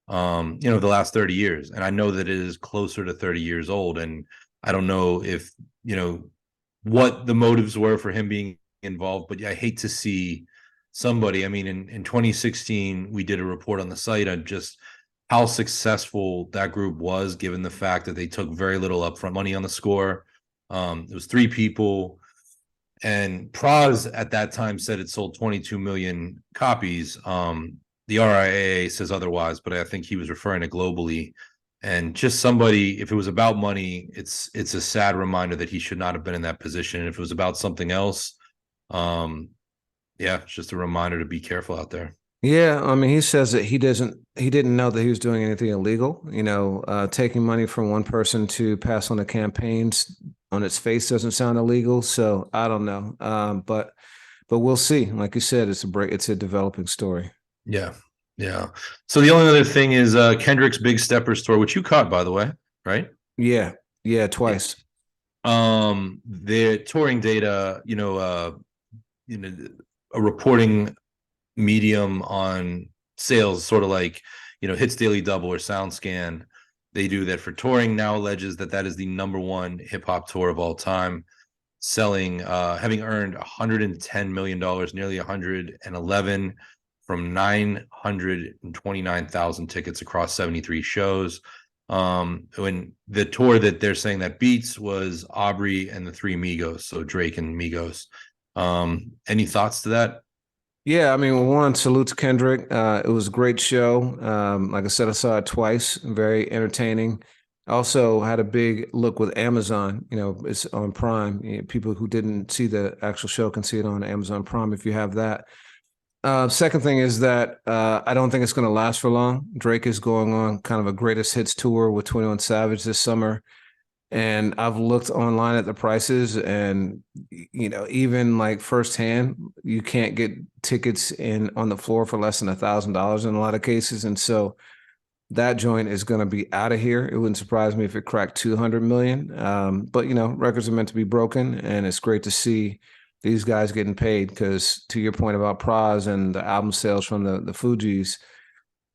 the last 30 years. And I know that it is closer to 30 years old. And I don't know if, what the motives were for him being involved, but I hate to see somebody. I mean, in 2016, we did a report on the site on just how successful that group was, given the fact that they took very little upfront money on the score. It was 3 people. And Pras at that time said it sold 22 million copies. The RIAA says otherwise, but I think he was referring to globally. And just somebody, if it was about money, it's a sad reminder that he should not have been in that position. And if it was about something else, it's just a reminder to be careful out there. Yeah, I mean, he says that he didn't know that he was doing anything illegal. You know, taking money from one person to pass on the campaigns on its face doesn't sound illegal. So I don't know, but we'll see. Like you said, it's a developing story. Yeah, yeah. So the only other thing is Kendrick's Big Steppers tour, which you caught, by the way, right? Yeah, twice. The touring data, a reporting medium on sales, sort of like Hits Daily Double or SoundScan. They do that for touring. Now alleges that is the #1 hip hop tour of all time, selling, having earned $110 million, nearly 111 from 929,000 tickets across 73 shows. When the tour that they're saying that beats was Aubrey and the Three Migos, so Drake and Migos. Any thoughts to that? Yeah, I mean, one, salute to Kendrick. It was a great show. Like I said, I saw it twice. Very entertaining. Also had a big look with Amazon. You know, it's on Prime. People who didn't see the actual show can see it on Amazon Prime if you have that. Second thing is that I don't think it's going to last for long. Drake is going on kind of a greatest hits tour with 21 Savage this summer. And I've looked online at the prices, and even like firsthand, you can't get tickets on the floor for less than $1,000 in a lot of cases. And so that joint is going to be out of here. It wouldn't surprise me if it cracked 200 million. But records are meant to be broken, and it's great to see these guys getting paid because, to your point about Pras and the album sales from the Fugees,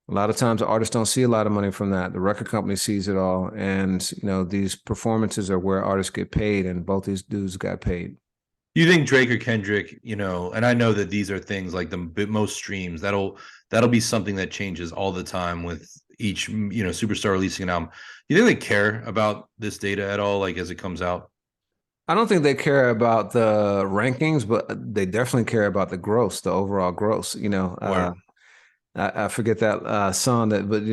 a lot of times the artists don't see a lot of money from that. The record company sees it all. And, these performances are where artists get paid, and both these dudes got paid. You think Drake or Kendrick, and I know that these are things like the most streams, that'll be something that changes all the time with each, superstar releasing an album. You think they care about this data at all, like as it comes out? I don't think they care about the rankings, but they definitely care about the gross, the overall gross. I forget that song but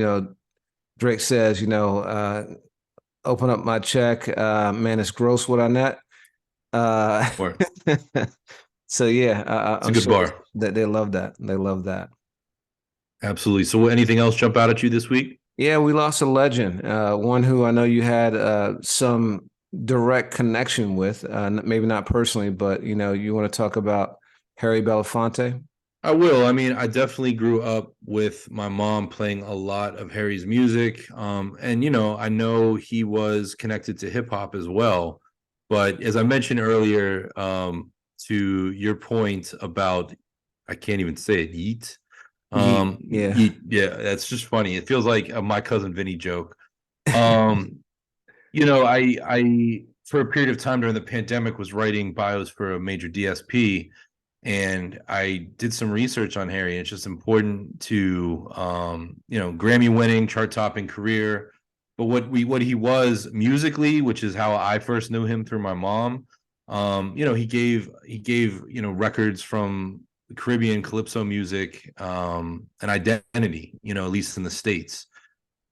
Drake says, open up my check, man, it's gross what I net. Uh, So yeah, It's a I'm good sure bar. that they love that. They love that. Absolutely. So anything else jump out at you this week? Yeah, we lost a legend, one who I know you had some direct connection with, maybe not personally, but you want to talk about Harry Belafonte? I will. I mean, I definitely grew up with my mom playing a lot of Harry's music. And I know he was connected to hip hop as well. But as I mentioned earlier, to your point about I can't even say it, yeet. Yeet. Yeah. Yeet, yeah, that's just funny. It feels like a my cousin Vinny joke. Um, I for a period of time during the pandemic was writing bios for a major DSP, and I did some research on Harry. It's just important to Grammy winning, chart topping career. But what he was musically, which is how I first knew him through my mom. He gave records from the Caribbean calypso music, an identity, at least in the States.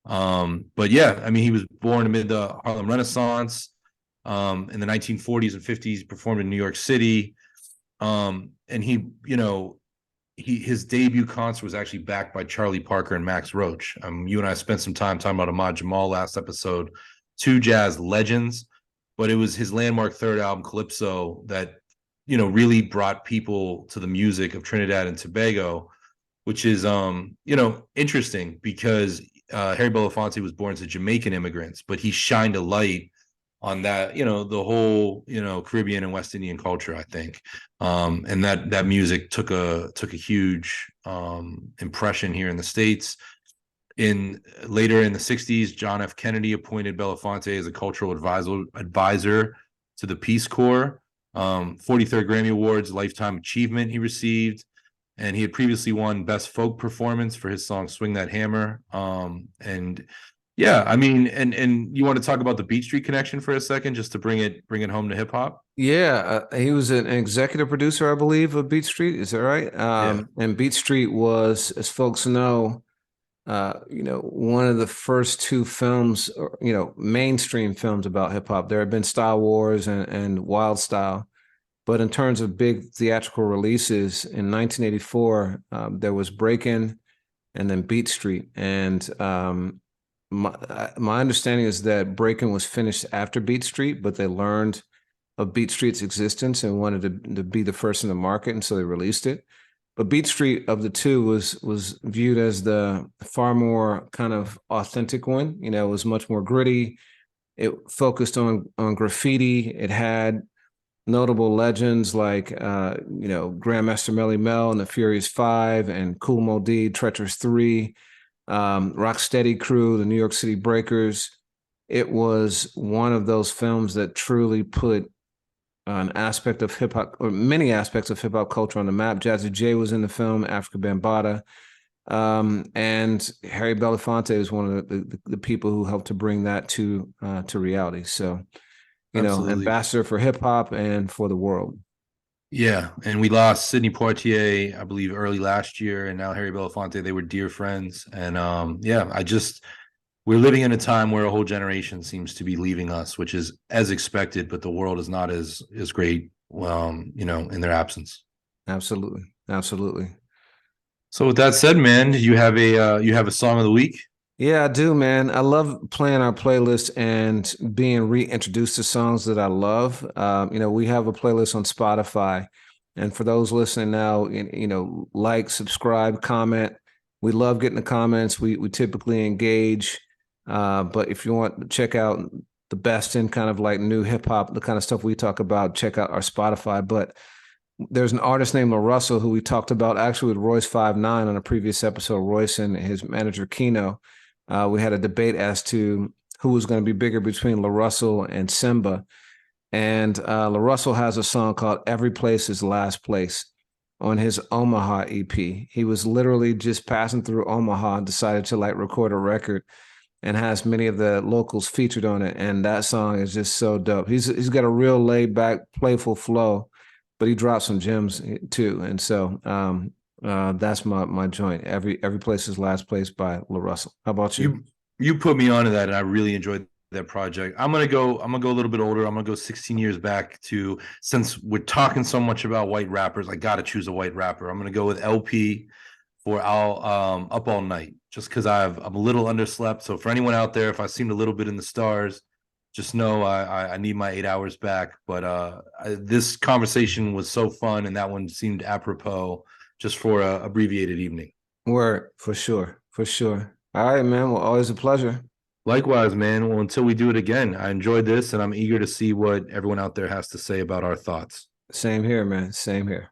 But yeah, I mean, he was born amid the Harlem Renaissance, in the 1940s and 50s, performed in New York City. And his debut concert was actually backed by Charlie Parker and Max Roach. You and I spent some time talking about Ahmad Jamal last episode, two jazz legends, but it was his landmark third album, Calypso, that really brought people to the music of Trinidad and Tobago, which is interesting because Harry Belafonte was born to Jamaican immigrants, but he shined a light on that, the whole, Caribbean and West Indian culture, I think. And that music took a huge impression here in the States. Later in the 60s, John F. Kennedy appointed Belafonte as a cultural advisor to the Peace Corps. 43rd Grammy Awards, Lifetime Achievement he received. And he had previously won Best Folk Performance for his song "Swing That Hammer." And yeah, I mean, and you want to talk about the Beat Street connection for a second, just to bring it home to hip hop? Yeah, he was an executive producer, I believe, of Beat Street. Is that right? Yeah, And Beat Street was, as folks know, one of the first two films, or, mainstream films about hip hop. There had been Style Wars and Wild Style, but in terms of big theatrical releases in 1984, there was Breakin' and then Beat Street. And my understanding is that Breakin' was finished after Beat Street, but they learned of Beat Street's existence and wanted to be the first in the market, and so they released it. But Beat Street of the two was viewed as the far more kind of authentic one. It was much more gritty. It focused on graffiti. It had notable legends like Grandmaster Melly Mel and the Furious Five and Kool Moe Dee, Treacherous Three, Rocksteady Crew, the New York City Breakers. It was one of those films that truly put an aspect of hip hop, or many aspects of hip hop culture on the map. Jazzy J was in the film, Africa Bambaataa, and Harry Belafonte is one of the people who helped to bring that to reality. So, absolutely. ambassador for hip hop and for the world. Yeah, and we lost Sidney Poitier, I believe, early last year, and now Harry Belafonte. They were dear friends, and yeah, we're living in a time where a whole generation seems to be leaving us, which is as expected, but the world is not as great, in their absence. Absolutely, absolutely. So with that said, man, you have a song of the week? Yeah, I do, man. I love playing our playlist and being reintroduced to songs that I love. We have a playlist on Spotify, and for those listening now, like, subscribe, comment. We love getting the comments. We typically engage, but if you want to check out the best in kind of like new hip hop, the kind of stuff we talk about, check out our Spotify. But there's an artist named LaRussell who we talked about actually with Royce 5'9" on a previous episode. Royce and his manager Kino. We had a debate as to who was going to be bigger between LaRussell and Simba. And LaRussell has a song called Every Place is Last Place on his Omaha EP. He was literally just passing through Omaha and decided to record a record, and has many of the locals featured on it. And that song is just so dope. He's got a real laid back, playful flow, but he dropped some gems too. And so that's my joint. Every Place is Last Place by LaRussell. How about you? You put me onto that, and I really enjoyed that project. I'm gonna go a little bit older. I'm gonna go 16 years back to, since we're talking so much about white rappers, I gotta choose a white rapper. I'm gonna go with LP for I'll Up All Night, just because I'm a little underslept. So for anyone out there, if I seemed a little bit in the stars, just know I need my 8 hours back. But this conversation was so fun, and that one seemed apropos just for a abbreviated evening. Word, for sure, for sure. All right, man. Well, always a pleasure. Likewise, man. Well, until we do it again, I enjoyed this, and I'm eager to see what everyone out there has to say about our thoughts. Same here, man. Same here.